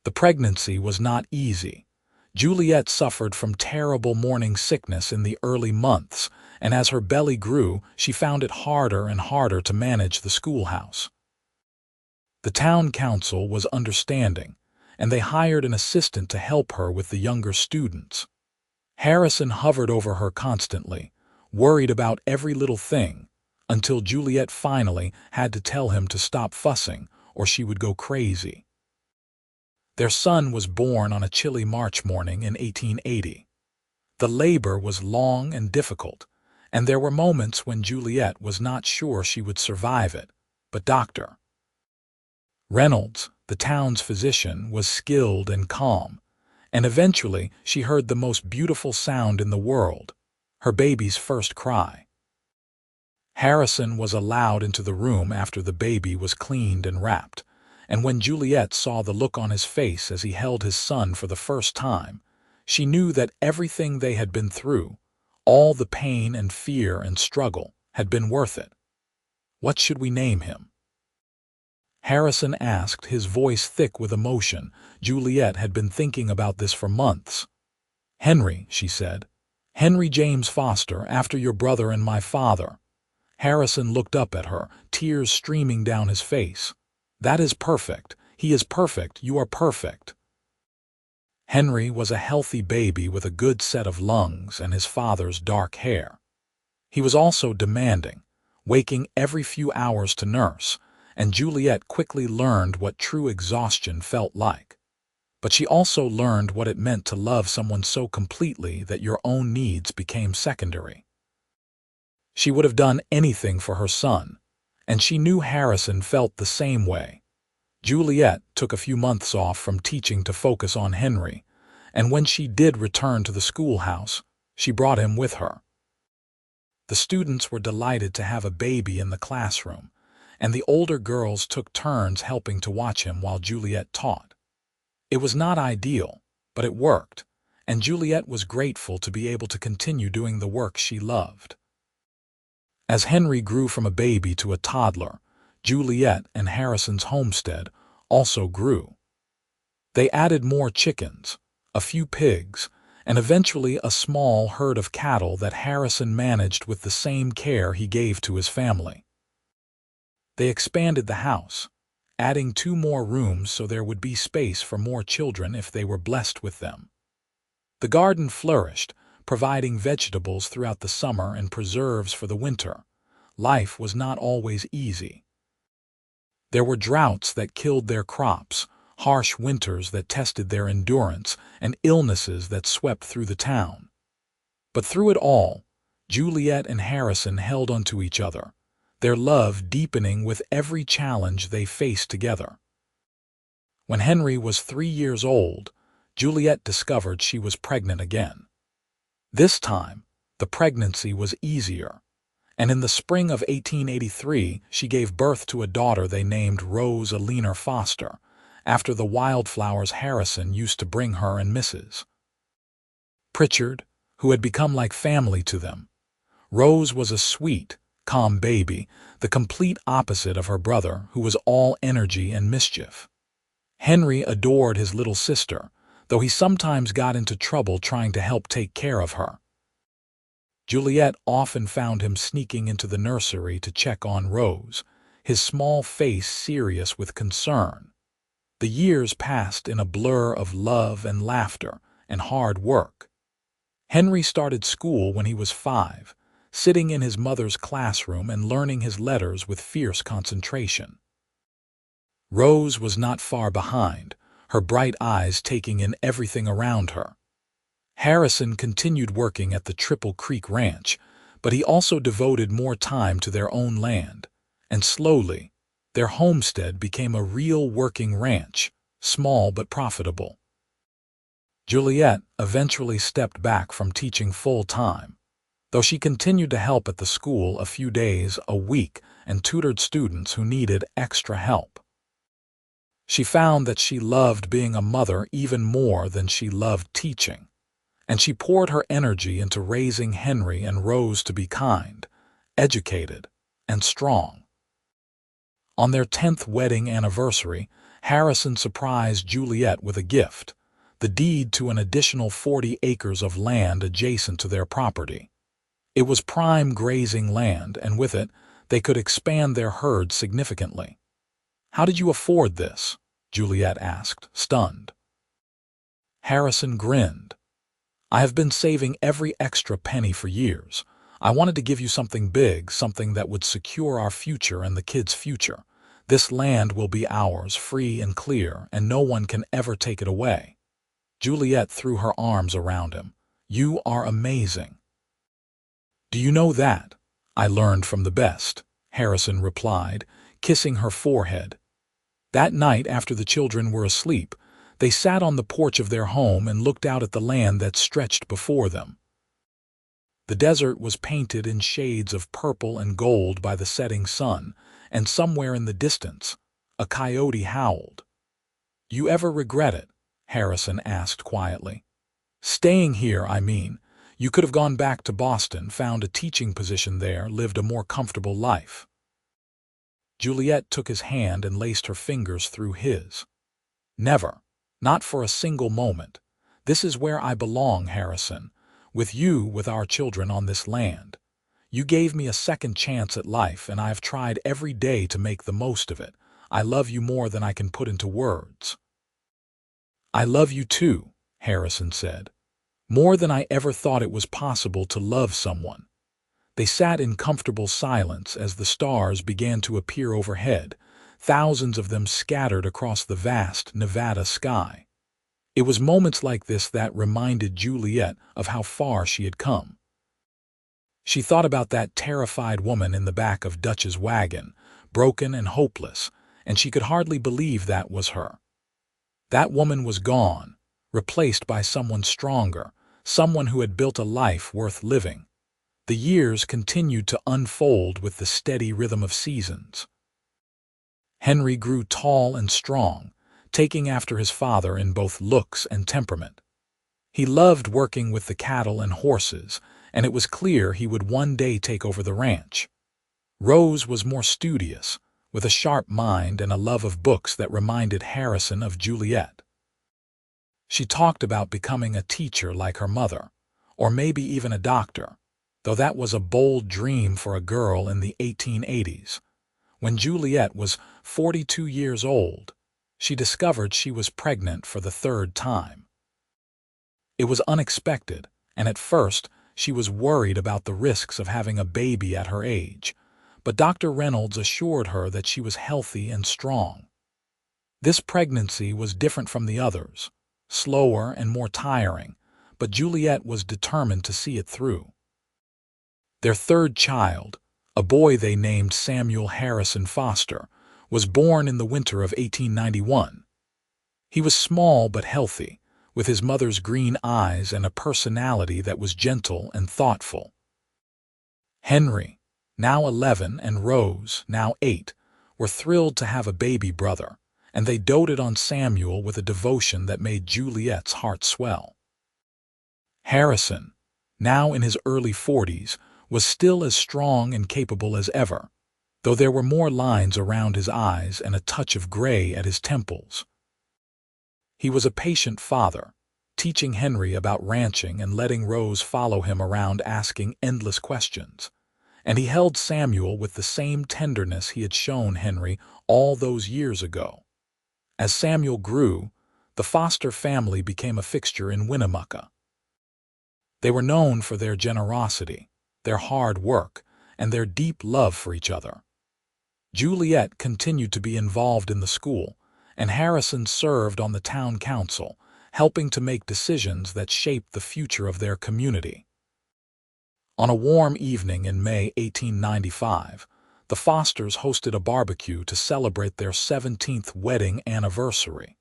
The pregnancy was not easy. Juliet suffered from terrible morning sickness in the early months, and as her belly grew, she found it harder and harder to manage the schoolhouse. The town council was understanding, and they hired an assistant to help her with the younger students. Harrison hovered over her constantly, worried about every little thing, until Juliet finally had to tell him to stop fussing or she would go crazy. Their son was born on a chilly March morning in 1880. The labor was long and difficult, and there were moments when Juliet was not sure she would survive it, but Dr. Reynolds, the town's physician, was skilled and calm, and eventually she heard the most beautiful sound in the world, her baby's first cry. Harrison was allowed into the room after the baby was cleaned and wrapped, and when Juliet saw the look on his face as he held his son for the first time, she knew that everything they had been through, all the pain and fear and struggle, had been worth it. "What should we name him?" Harrison asked, his voice thick with emotion. Juliet had been thinking about this for months. "Henry," she said. "Henry James Foster, after your brother and my father." Harrison looked up at her, tears streaming down his face. "That is perfect. He is perfect. You are perfect." Henry was a healthy baby with a good set of lungs and his father's dark hair. He was also demanding, waking every few hours to nurse, and Juliet quickly learned what true exhaustion felt like. But she also learned what it meant to love someone so completely that your own needs became secondary. She would have done anything for her son, and she knew Harrison felt the same way. Juliet took a few months off from teaching to focus on Henry, and when she did return to the schoolhouse, she brought him with her. The students were delighted to have a baby in the classroom, and the older girls took turns helping to watch him while Juliet taught. It was not ideal, but it worked, and Juliet was grateful to be able to continue doing the work she loved. As Henry grew from a baby to a toddler, Juliet and Harrison's homestead also grew. They added more chickens, a few pigs, and eventually a small herd of cattle that Harrison managed with the same care he gave to his family. They expanded the house, adding 2 more rooms so there would be space for more children if they were blessed with them. The garden flourished, providing vegetables throughout the summer and preserves for the winter. Life was not always easy. There were droughts that killed their crops, harsh winters that tested their endurance, and illnesses that swept through the town. But through it all, Juliet and Harrison held onto each other. their love deepening with every challenge they faced together. When Henry was 3 years old, Juliet discovered she was pregnant again. This time, the pregnancy was easier, and in the spring of 1883 she gave birth to a daughter they named Rose Alina Foster, after the wildflowers Harrison used to bring her and Mrs. Pritchard, who had become like family to them. Rose was a sweet, calm baby, the complete opposite of her brother, who was all energy and mischief. Henry adored his little sister, though he sometimes got into trouble trying to help take care of her. Juliet often found him sneaking into the nursery to check on Rose, his small face serious with concern. The years passed in a blur of love and laughter and hard work. Henry started school when he was 5, sitting in his mother's classroom and learning his letters with fierce concentration. Rose was not far behind, her bright eyes taking in everything around her. Harrison continued working at the Triple Creek Ranch, but he also devoted more time to their own land, and slowly, their homestead became a real working ranch, small but profitable. Juliet eventually stepped back from teaching full-time, though she continued to help at the school a few days a week and tutored students who needed extra help. She found that she loved being a mother even more than she loved teaching, and she poured her energy into raising Henry and Rose to be kind, educated, and strong. On their 10th wedding anniversary, Harrison surprised Juliet with a gift, the deed to an additional 40 acres of land adjacent to their property. It was prime grazing land, and with it, they could expand their herd significantly. "How did you afford this?" Juliet asked, stunned. Harrison grinned. "I have been saving every extra penny for years. I wanted to give you something big, something that would secure our future and the kids' future. This land will be ours, free and clear, and no one can ever take it away." Juliet threw her arms around him. "You are amazing." "Do you know that? I learned from the best," Harrison replied, kissing her forehead. That night, after the children were asleep, they sat on the porch of their home and looked out at the land that stretched before them. The desert was painted in shades of purple and gold by the setting sun, and somewhere in the distance, a coyote howled. "You ever regret it?" Harrison asked quietly. "Staying here, I mean. You could have gone back to Boston, found a teaching position there, lived a more comfortable life." Juliet took his hand and laced her fingers through his. "Never. Not for a single moment. This is where I belong, Harrison. With you, with our children on this land. You gave me a second chance at life, and I have tried every day to make the most of it. I love you more than I can put into words." "I love you too," Harrison said. "More than I ever thought it was possible to love someone." They sat in comfortable silence as the stars began to appear overhead, thousands of them scattered across the vast Nevada sky. It was moments like this that reminded Juliet of how far she had come. She thought about that terrified woman in the back of Dutch's wagon, broken and hopeless, and she could hardly believe that was her. That woman was gone, replaced by someone stronger, someone who had built a life worth living. The years continued to unfold with the steady rhythm of seasons. Henry grew tall and strong, taking after his father in both looks and temperament. He loved working with the cattle and horses, and it was clear he would one day take over the ranch. Rose was more studious, with a sharp mind and a love of books that reminded Harrison of Juliet. She talked about becoming a teacher like her mother, or maybe even a doctor, though that was a bold dream for a girl in the 1880s. When Juliet was 42 years old, she discovered she was pregnant for the 3rd time. It was unexpected, and at first she was worried about the risks of having a baby at her age, but Dr. Reynolds assured her that she was healthy and strong. This pregnancy was different from the others, slower and more tiring, but Juliet was determined to see it through. Their 3rd child, a boy they named Samuel Harrison Foster, was born in the winter of 1891. He was small but healthy, with his mother's green eyes and a personality that was gentle and thoughtful. Henry, now 11, and Rose, now 8, were thrilled to have a baby brother, and they doted on Samuel with a devotion that made Juliet's heart swell. Harrison, now in his early 40s, was still as strong and capable as ever, though there were more lines around his eyes and a touch of gray at his temples. He was a patient father, teaching Henry about ranching and letting Rose follow him around asking endless questions, and he held Samuel with the same tenderness he had shown Henry all those years ago. As Samuel grew, the Foster family became a fixture in Winnemucca. They were known for their generosity, their hard work, and their deep love for each other. Juliet continued to be involved in the school, and Harrison served on the town council, helping to make decisions that shaped the future of their community. On a warm evening in May 1895, the Fosters hosted a barbecue to celebrate their 17th wedding anniversary.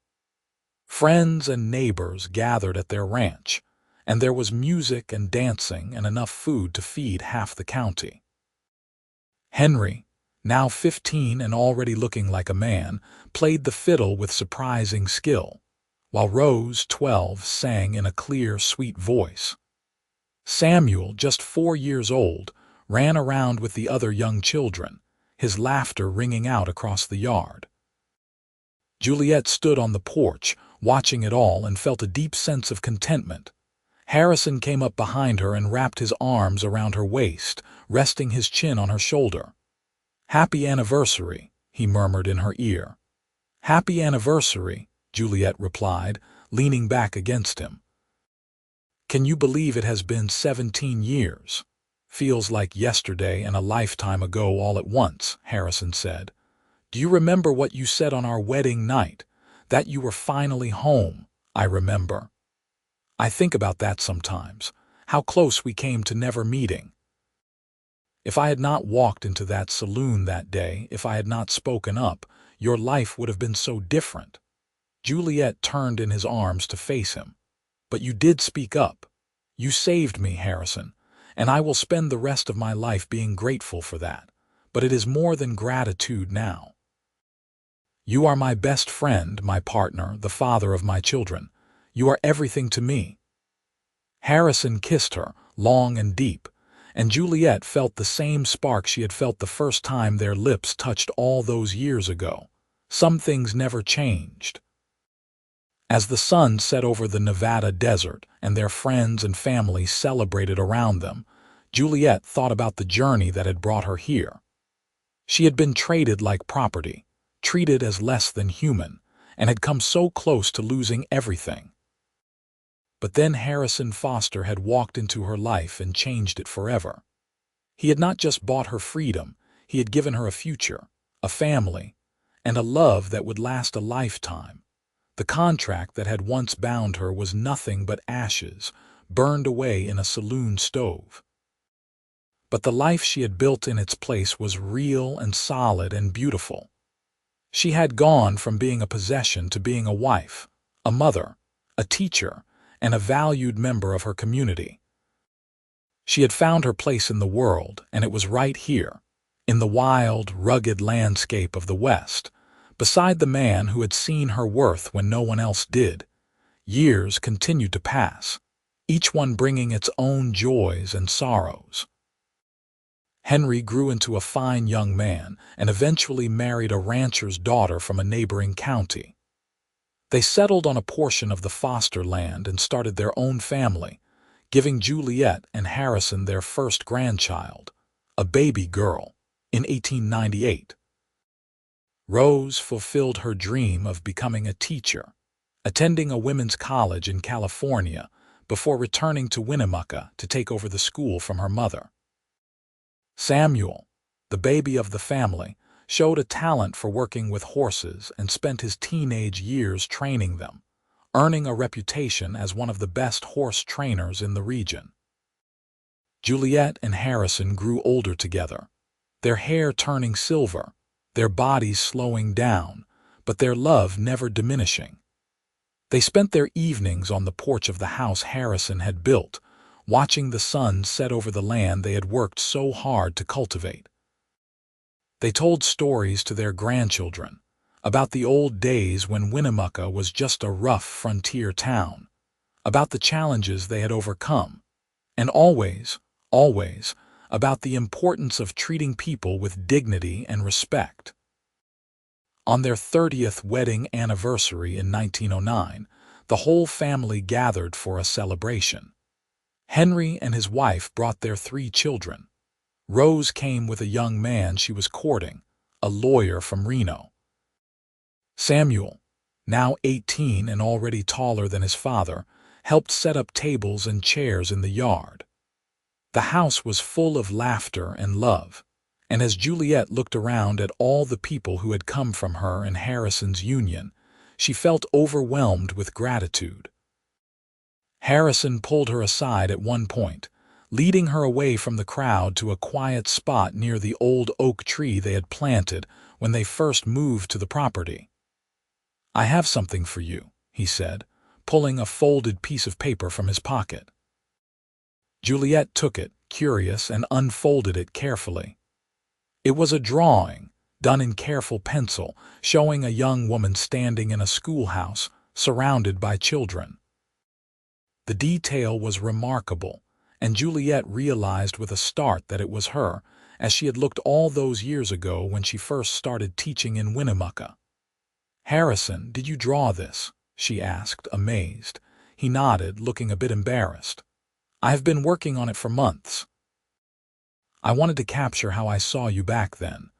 Friends and neighbors gathered at their ranch, and there was music and dancing and enough food to feed half the county. Henry, now 15 and already looking like a man, played the fiddle with surprising skill, while Rose, 12, sang in a clear, sweet voice. Samuel, just 4 years old, ran around with the other young children, his laughter ringing out across the yard. Juliet stood on the porch, watching it all, and felt a deep sense of contentment. Harrison came up behind her and wrapped his arms around her waist, resting his chin on her shoulder. "Happy anniversary," he murmured in her ear. "Happy anniversary," Juliet replied, leaning back against him. "Can you believe it has been 17 years? Feels like yesterday and a lifetime ago all at once," Harrison said. "Do you remember what you said on our wedding night? That you were finally home, I remember. I think about that sometimes, how close we came to never meeting. If I had not walked into that saloon that day, if I had not spoken up, your life would have been so different." Juliet turned in his arms to face him. "But you did speak up. You saved me, Harrison, and I will spend the rest of my life being grateful for that. But it is more than gratitude now. You are my best friend, my partner, the father of my children. You are everything to me." Harrison kissed her, long and deep, and Juliet felt the same spark she had felt the first time their lips touched all those years ago. Some things never changed. As the sun set over the Nevada desert and their friends and family celebrated around them, Juliet thought about the journey that had brought her here. She had been traded like property, treated as less than human, and had come so close to losing everything. But then Harrison Foster had walked into her life and changed it forever. He had not just bought her freedom, he had given her a future, a family, and a love that would last a lifetime. The contract that had once bound her was nothing but ashes, burned away in a saloon stove. But the life she had built in its place was real and solid and beautiful. She had gone from being a possession to being a wife, a mother, a teacher, and a valued member of her community. She had found her place in the world, and it was right here, in the wild, rugged landscape of the West, beside the man who had seen her worth when no one else did. Years continued to pass, each one bringing its own joys and sorrows. Henry grew into a fine young man and eventually married a rancher's daughter from a neighboring county. They settled on a portion of the Foster land and started their own family, giving Juliet and Harrison their first grandchild, a baby girl, in 1898. Rose fulfilled her dream of becoming a teacher, attending a women's college in California before returning to Winnemucca to take over the school from her mother. Samuel, the baby of the family, showed a talent for working with horses and spent his teenage years training them, earning a reputation as one of the best horse trainers in the region. Juliet and Harrison grew older together, their hair turning silver, their bodies slowing down, but their love never diminishing. They spent their evenings on the porch of the house Harrison had built, watching the sun set over the land they had worked so hard to cultivate. They told stories to their grandchildren about the old days when Winnemucca was just a rough frontier town, about the challenges they had overcome, and always, always, about the importance of treating people with dignity and respect. On their 30th wedding anniversary in 1909, the whole family gathered for a celebration. Henry and his wife brought their 3 children. Rose came with a young man she was courting, a lawyer from Reno. Samuel, now 18 and already taller than his father, helped set up tables and chairs in the yard. The house was full of laughter and love, and as Juliet looked around at all the people who had come from her and Harrison's union, she felt overwhelmed with gratitude. Harrison pulled her aside at one point, leading her away from the crowd to a quiet spot near the old oak tree they had planted when they first moved to the property. "I have something for you," he said, pulling a folded piece of paper from his pocket. Juliet took it, curious, and unfolded it carefully. It was a drawing, done in careful pencil, showing a young woman standing in a schoolhouse, surrounded by children. The detail was remarkable, and Juliet realized with a start that it was her, as she had looked all those years ago when she first started teaching in Winnemucca. "Harrison, did you draw this?" she asked, amazed. He nodded, looking a bit embarrassed. "I have been working on it for months. I wanted to capture how I saw you back then.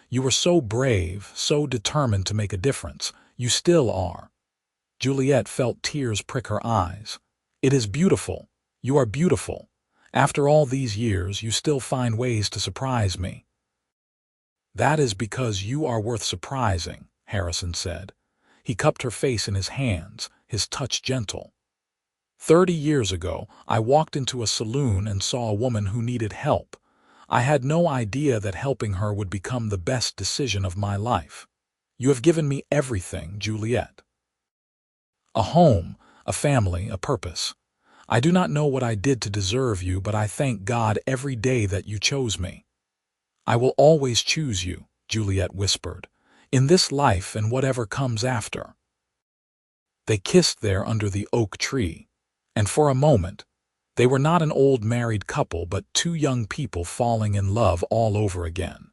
You were so brave, so determined to make a difference. You still are." Juliet felt tears prick her eyes. "It is beautiful. You are beautiful. After all these years, you still find ways to surprise me." "That is because you are worth surprising," Harrison said. He cupped her face in his hands, his touch gentle. 30 years ago, I walked into a saloon and saw a woman who needed help. I had no idea that helping her would become the best decision of my life. You have given me everything, Juliet. A home, a family, a purpose. I do not know what I did to deserve you, but I thank God every day that you chose me. I will always choose you, Juliet whispered, in this life and whatever comes after. They kissed there under the oak tree, and for a moment, they were not an old married couple but 2 young people falling in love all over again.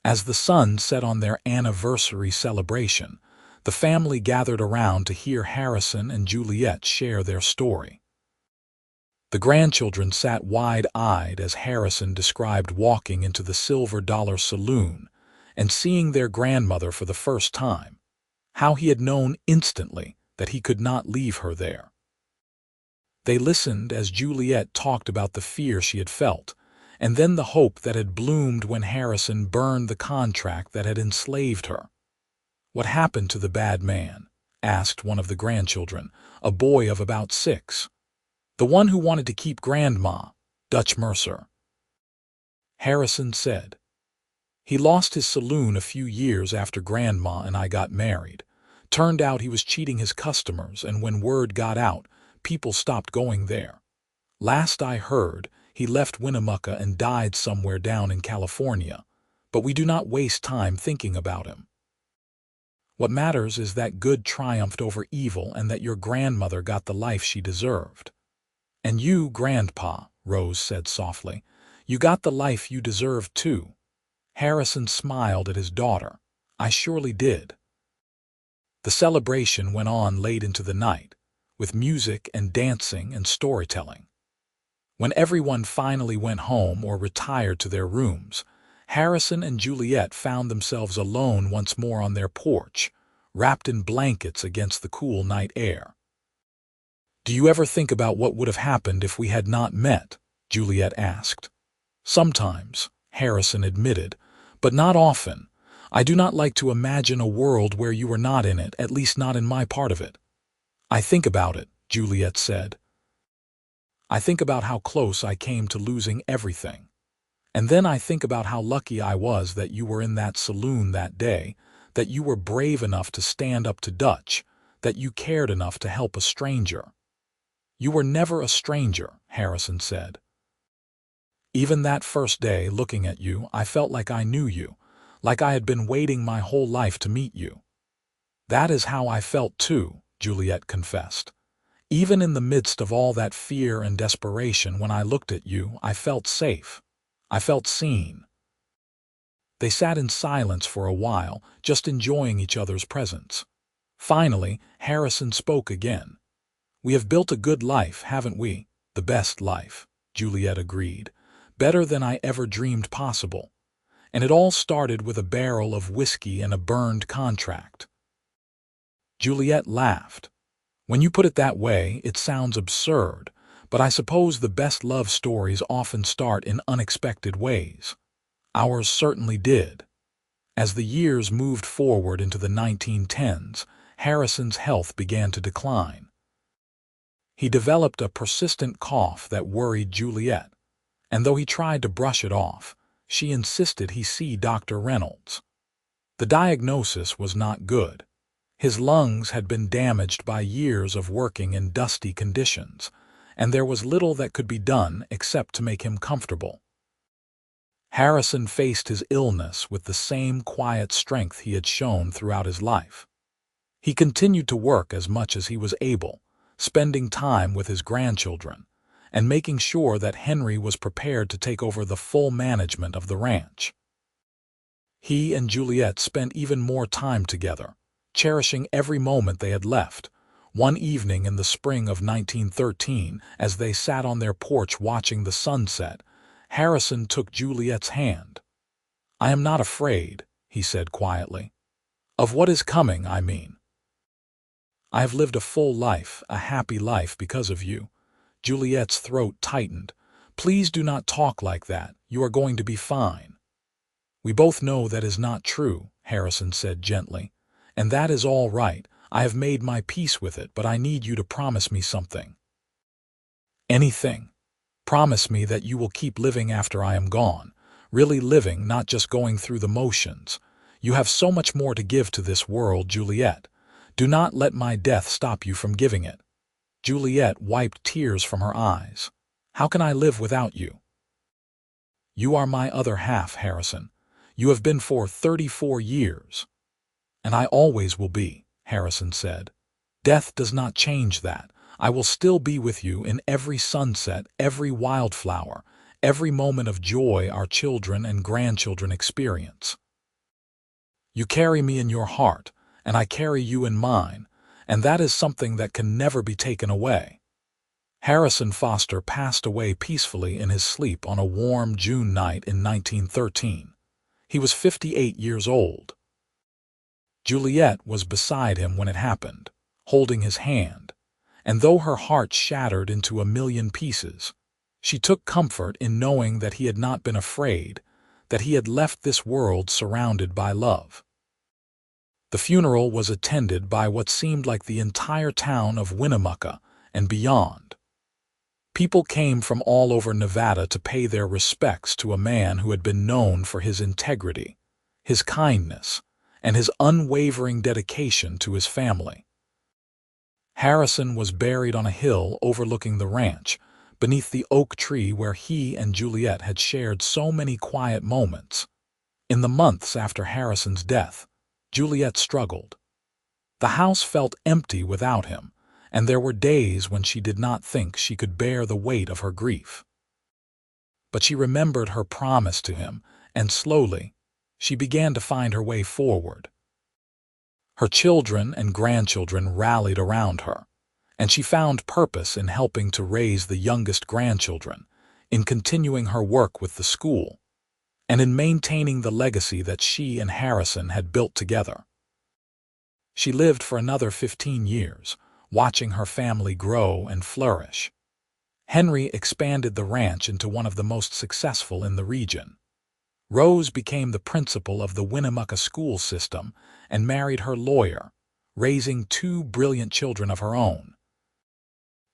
As the sun set on their anniversary celebration, the family gathered around to hear Harrison and Juliet share their story. The grandchildren sat wide-eyed as Harrison described walking into the Silver Dollar Saloon and seeing their grandmother for the first time, how he had known instantly that he could not leave her there. They listened as Juliet talked about the fear she had felt, and then the hope that had bloomed when Harrison burned the contract that had enslaved her. "What happened to the bad man?" asked one of the grandchildren, a boy of about 6. "The one who wanted to keep Grandma, Dutch Mercer." Harrison said, "He lost his saloon a few years after Grandma and I got married. Turned out he was cheating his customers, and when word got out, people stopped going there. Last I heard, he left Winnemucca and died somewhere down in California, but we do not waste time thinking about him. What matters is that good triumphed over evil and that your grandmother got the life she deserved. And you, Grandpa," Rose said softly, "you got the life you deserved too." Harrison smiled at his daughter. "I surely did." The celebration went on late into the night, with music and dancing and storytelling. When everyone finally went home or retired to their rooms, Harrison and Juliet found themselves alone once more on their porch, wrapped in blankets against the cool night air. "Do you ever think about what would have happened if we had not met?" Juliet asked. "Sometimes," Harrison admitted, "but not often. I do not like to imagine a world where you were not in it, at least not in my part of it." "I think about it," Juliet said. "I think about how close I came to losing everything. And then I think about how lucky I was that you were in that saloon that day, that you were brave enough to stand up to Dutch, that you cared enough to help a stranger." "You were never a stranger," Harrison said. "Even that first day, looking at you, I felt like I knew you, like I had been waiting my whole life to meet you." "That is how I felt too," Juliet confessed. "Even in the midst of all that fear and desperation, when I looked at you, I felt safe. I felt seen." They sat in silence for a while, just enjoying each other's presence. Finally, Harrison spoke again. "We have built a good life, haven't we? The best life," Juliet agreed. "Better than I ever dreamed possible. And it all started with a barrel of whiskey and a burned contract." Juliet laughed. "When you put it that way, it sounds absurd, but I suppose the best love stories often start in unexpected ways. Ours certainly did." As the years moved forward into the 1910s, Harrison's health began to decline. He developed a persistent cough that worried Juliet, and though he tried to brush it off, she insisted he see Dr. Reynolds. The diagnosis was not good. His lungs had been damaged by years of working in dusty conditions, and there was little that could be done except to make him comfortable. Harrison faced his illness with the same quiet strength he had shown throughout his life. He continued to work as much as he was able, spending time with his grandchildren, and making sure that Henry was prepared to take over the full management of the ranch. He and Juliet spent even more time together, cherishing every moment they had left. One evening in the spring of 1913, as they sat on their porch watching the sunset, Harrison took Juliet's hand. "I am not afraid," he said quietly. "Of what is coming, I mean. I have lived a full life, a happy life because of you." Juliet's throat tightened. "Please do not talk like that. You are going to be fine." "We both know that is not true," Harrison said gently. "And that is all right. I have made my peace with it, but I need you to promise me something." "Anything. Promise me that you will keep living after I am gone, really living, not just going through the motions. You have so much more to give to this world, Juliet. Do not let my death stop you from giving it." Juliet wiped tears from her eyes. "How can I live without you?" "You are my other half, Harrison. You have been for 34 years. And I always will be," Harrison said. "Death does not change that. I will still be with you in every sunset, every wildflower, every moment of joy our children and grandchildren experience. You carry me in your heart, and I carry you in mine, and that is something that can never be taken away." Harrison Foster passed away peacefully in his sleep on a warm June night in 1913. He was 58 years old. Juliet was beside him when it happened, holding his hand, and though her heart shattered into a million pieces, she took comfort in knowing that he had not been afraid, that he had left this world surrounded by love. The funeral was attended by what seemed like the entire town of Winnemucca and beyond. People came from all over Nevada to pay their respects to a man who had been known for his integrity, his kindness, and his unwavering dedication to his family. Harrison was buried on a hill overlooking the ranch, beneath the oak tree where he and Juliet had shared so many quiet moments. In the months after Harrison's death, Juliet struggled. The house felt empty without him, and there were days when she did not think she could bear the weight of her grief. But she remembered her promise to him, and slowly, she began to find her way forward. Her children and grandchildren rallied around her, and she found purpose in helping to raise the youngest grandchildren, in continuing her work with the school, and in maintaining the legacy that she and Harrison had built together. She lived for another 15 years, watching her family grow and flourish. Henry expanded the ranch into one of the most successful in the region. Rose became the principal of the Winnemucca school system and married her lawyer, raising 2 brilliant children of her own.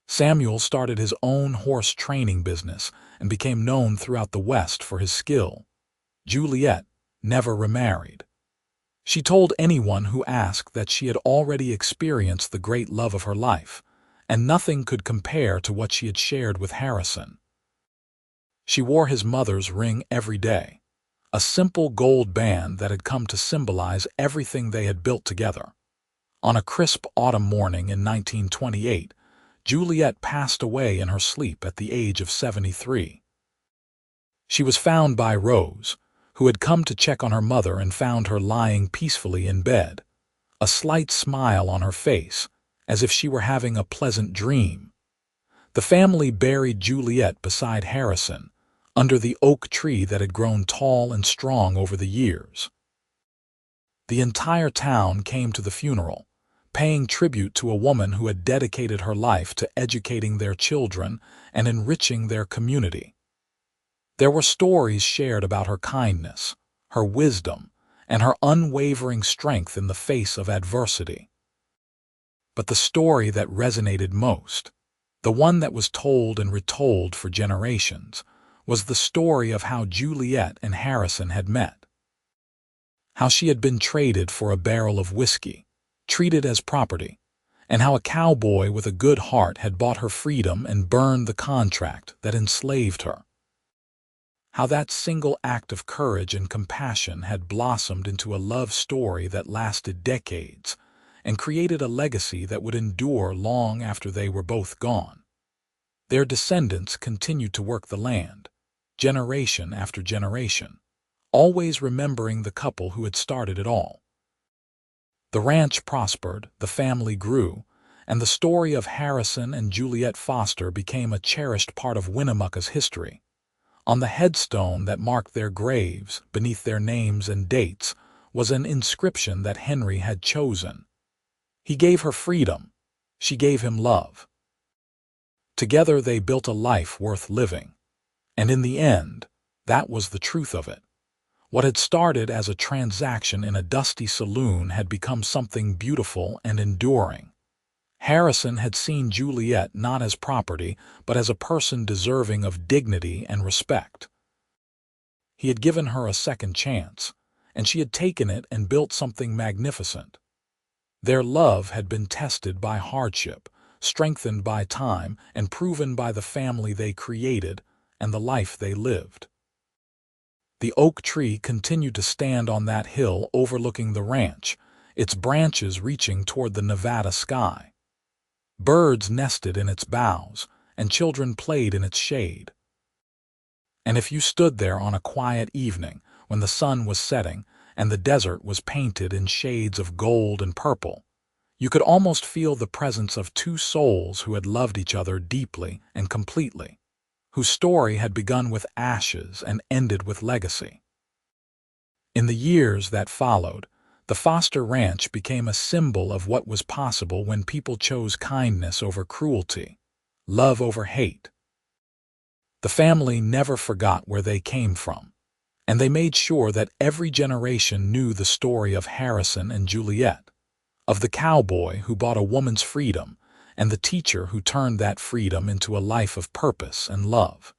Samuel started his own horse training business and became known throughout the West for his skill. Juliet never remarried. She told anyone who asked that she had already experienced the great love of her life, and nothing could compare to what she had shared with Harrison. She wore his mother's ring every day, a simple gold band that had come to symbolize everything they had built together. On a crisp autumn morning in 1928, Juliet passed away in her sleep at the age of 73. She was found by Rose, who had come to check on her mother and found her lying peacefully in bed, a slight smile on her face, as if she were having a pleasant dream. The family buried Juliet beside Harrison, under the oak tree that had grown tall and strong over the years. The entire town came to the funeral, paying tribute to a woman who had dedicated her life to educating their children and enriching their community. There were stories shared about her kindness, her wisdom, and her unwavering strength in the face of adversity. But the story that resonated most, the one that was told and retold for generations, was the story of how Juliet and Harrison had met. How she had been traded for a barrel of whiskey, treated as property, and how a cowboy with a good heart had bought her freedom and burned the contract that enslaved her. How that single act of courage and compassion had blossomed into a love story that lasted decades and created a legacy that would endure long after they were both gone. Their descendants continued to work the land, generation after generation, always remembering the couple who had started it all. The ranch prospered, the family grew, and the story of Harrison and Juliet Foster became a cherished part of Winnemucca's history. On the headstone that marked their graves, beneath their names and dates, was an inscription that Henry had chosen. He gave her freedom. She gave him love. Together they built a life worth living. And in the end, that was the truth of it. What had started as a transaction in a dusty saloon had become something beautiful and enduring. Harrison had seen Juliet not as property, but as a person deserving of dignity and respect. He had given her a second chance, and she had taken it and built something magnificent. Their love had been tested by hardship, strengthened by time, and proven by the family they created and the life they lived. The oak tree continued to stand on that hill overlooking the ranch, its branches reaching toward the Nevada sky. Birds nested in its boughs, and children played in its shade. And if you stood there on a quiet evening, when the sun was setting and the desert was painted in shades of gold and purple, you could almost feel the presence of two souls who had loved each other deeply and completely, whose story had begun with ashes and ended with legacy. In the years that followed, the Foster Ranch became a symbol of what was possible when people chose kindness over cruelty, love over hate. The family never forgot where they came from, and they made sure that every generation knew the story of Harrison and Juliet, of the cowboy who bought a woman's freedom, and the teacher who turned that freedom into a life of purpose and love.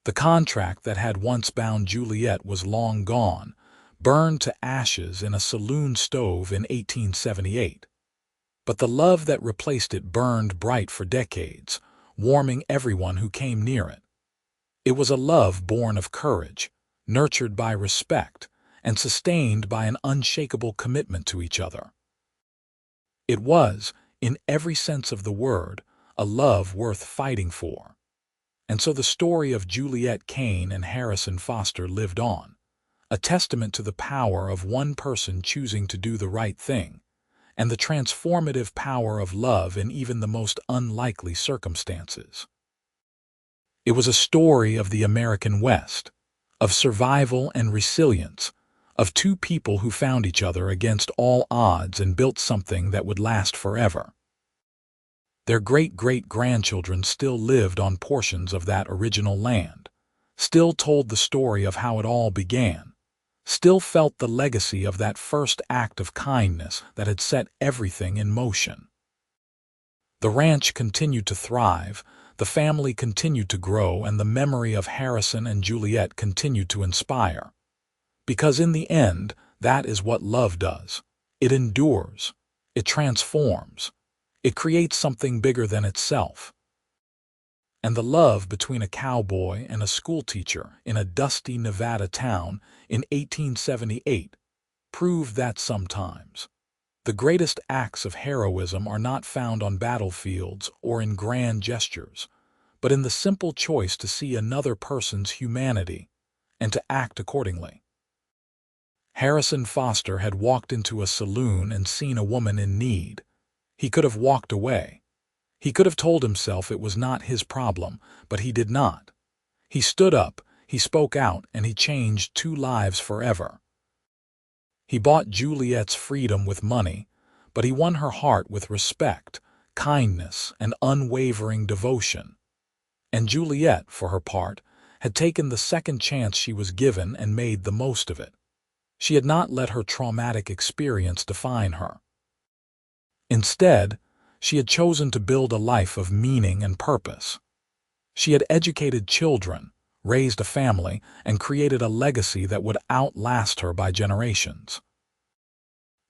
The contract that had once bound Juliet was long gone, burned to ashes in a saloon stove in 1878. But the love that replaced it burned bright for decades, warming everyone who came near it. It was a love born of courage, nurtured by respect, and sustained by an unshakable commitment to each other. It was, in every sense of the word, a love worth fighting for. And so the story of Juliet Kane and Harrison Foster lived on, a testament to the power of one person choosing to do the right thing, and the transformative power of love in even the most unlikely circumstances. It was a story of the American West, of survival and resilience, of two people who found each other against all odds and built something that would last forever. Their great-great-grandchildren still lived on portions of that original land, still told the story of how it all began, still felt the legacy of that first act of kindness that had set everything in motion. The ranch continued to thrive, The family continued to grow, and the memory of Harrison and Juliet continued to inspire. Because in the end, that is what love does. It endures. It transforms. It creates something bigger than itself. And the love between a cowboy and a schoolteacher in a dusty Nevada town in 1878 proved that sometimes the greatest acts of heroism are not found on battlefields or in grand gestures, but in the simple choice to see another person's humanity and to act accordingly. Harrison Foster had walked into a saloon and seen a woman in need. He could have walked away. He could have told himself it was not his problem, but he did not. He stood up, he spoke out, and he changed 2 lives forever. He bought Juliet's freedom with money, but he won her heart with respect, kindness, and unwavering devotion. And Juliet, for her part, had taken the second chance she was given and made the most of it. She had not let her traumatic experience define her. Instead, she had chosen to build a life of meaning and purpose. She had educated children, raised a family, and created a legacy that would outlast her by generations.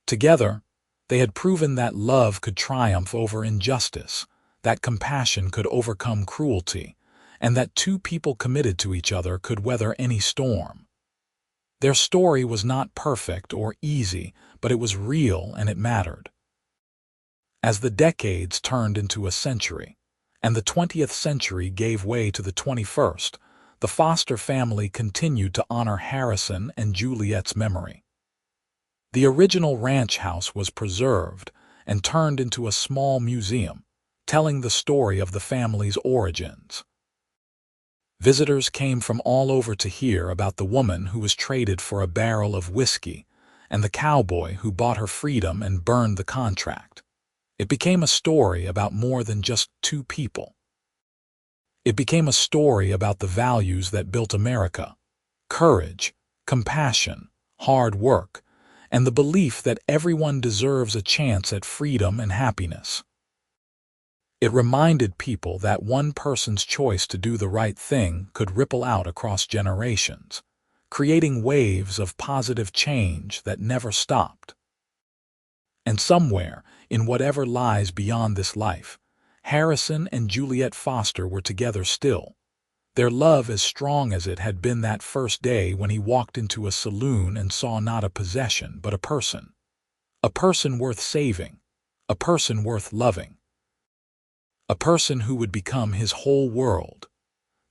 Together, they had proven that love could triumph over injustice, that compassion could overcome cruelty, and that 2 people committed to each other could weather any storm. Their story was not perfect or easy, but it was real and it mattered. As the decades turned into a century, and the 20th century gave way to the 21st, the Foster family continued to honor Harrison and Juliet's memory. The original ranch house was preserved and turned into a small museum, telling the story of the family's origins. Visitors came from all over to hear about the woman who was traded for a barrel of whiskey and the cowboy who bought her freedom and burned the contract. It became a story about more than just 2 people. It became a story about the values that built America: courage, compassion, hard work, and the belief that everyone deserves a chance at freedom and happiness. It reminded people that one person's choice to do the right thing could ripple out across generations, creating waves of positive change that never stopped. And somewhere, in whatever lies beyond this life, Harrison and Juliet Foster were together still, their love as strong as it had been that first day when he walked into a saloon and saw not a possession but a person worth saving, a person worth loving, a person who would become his whole world.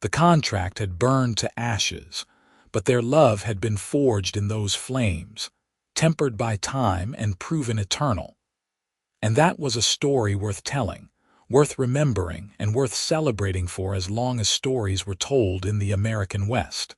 The contract had burned to ashes, but their love had been forged in those flames, tempered by time and proven eternal. And that was a story worth telling, worth remembering, and worth celebrating for as long as stories were told in the American West.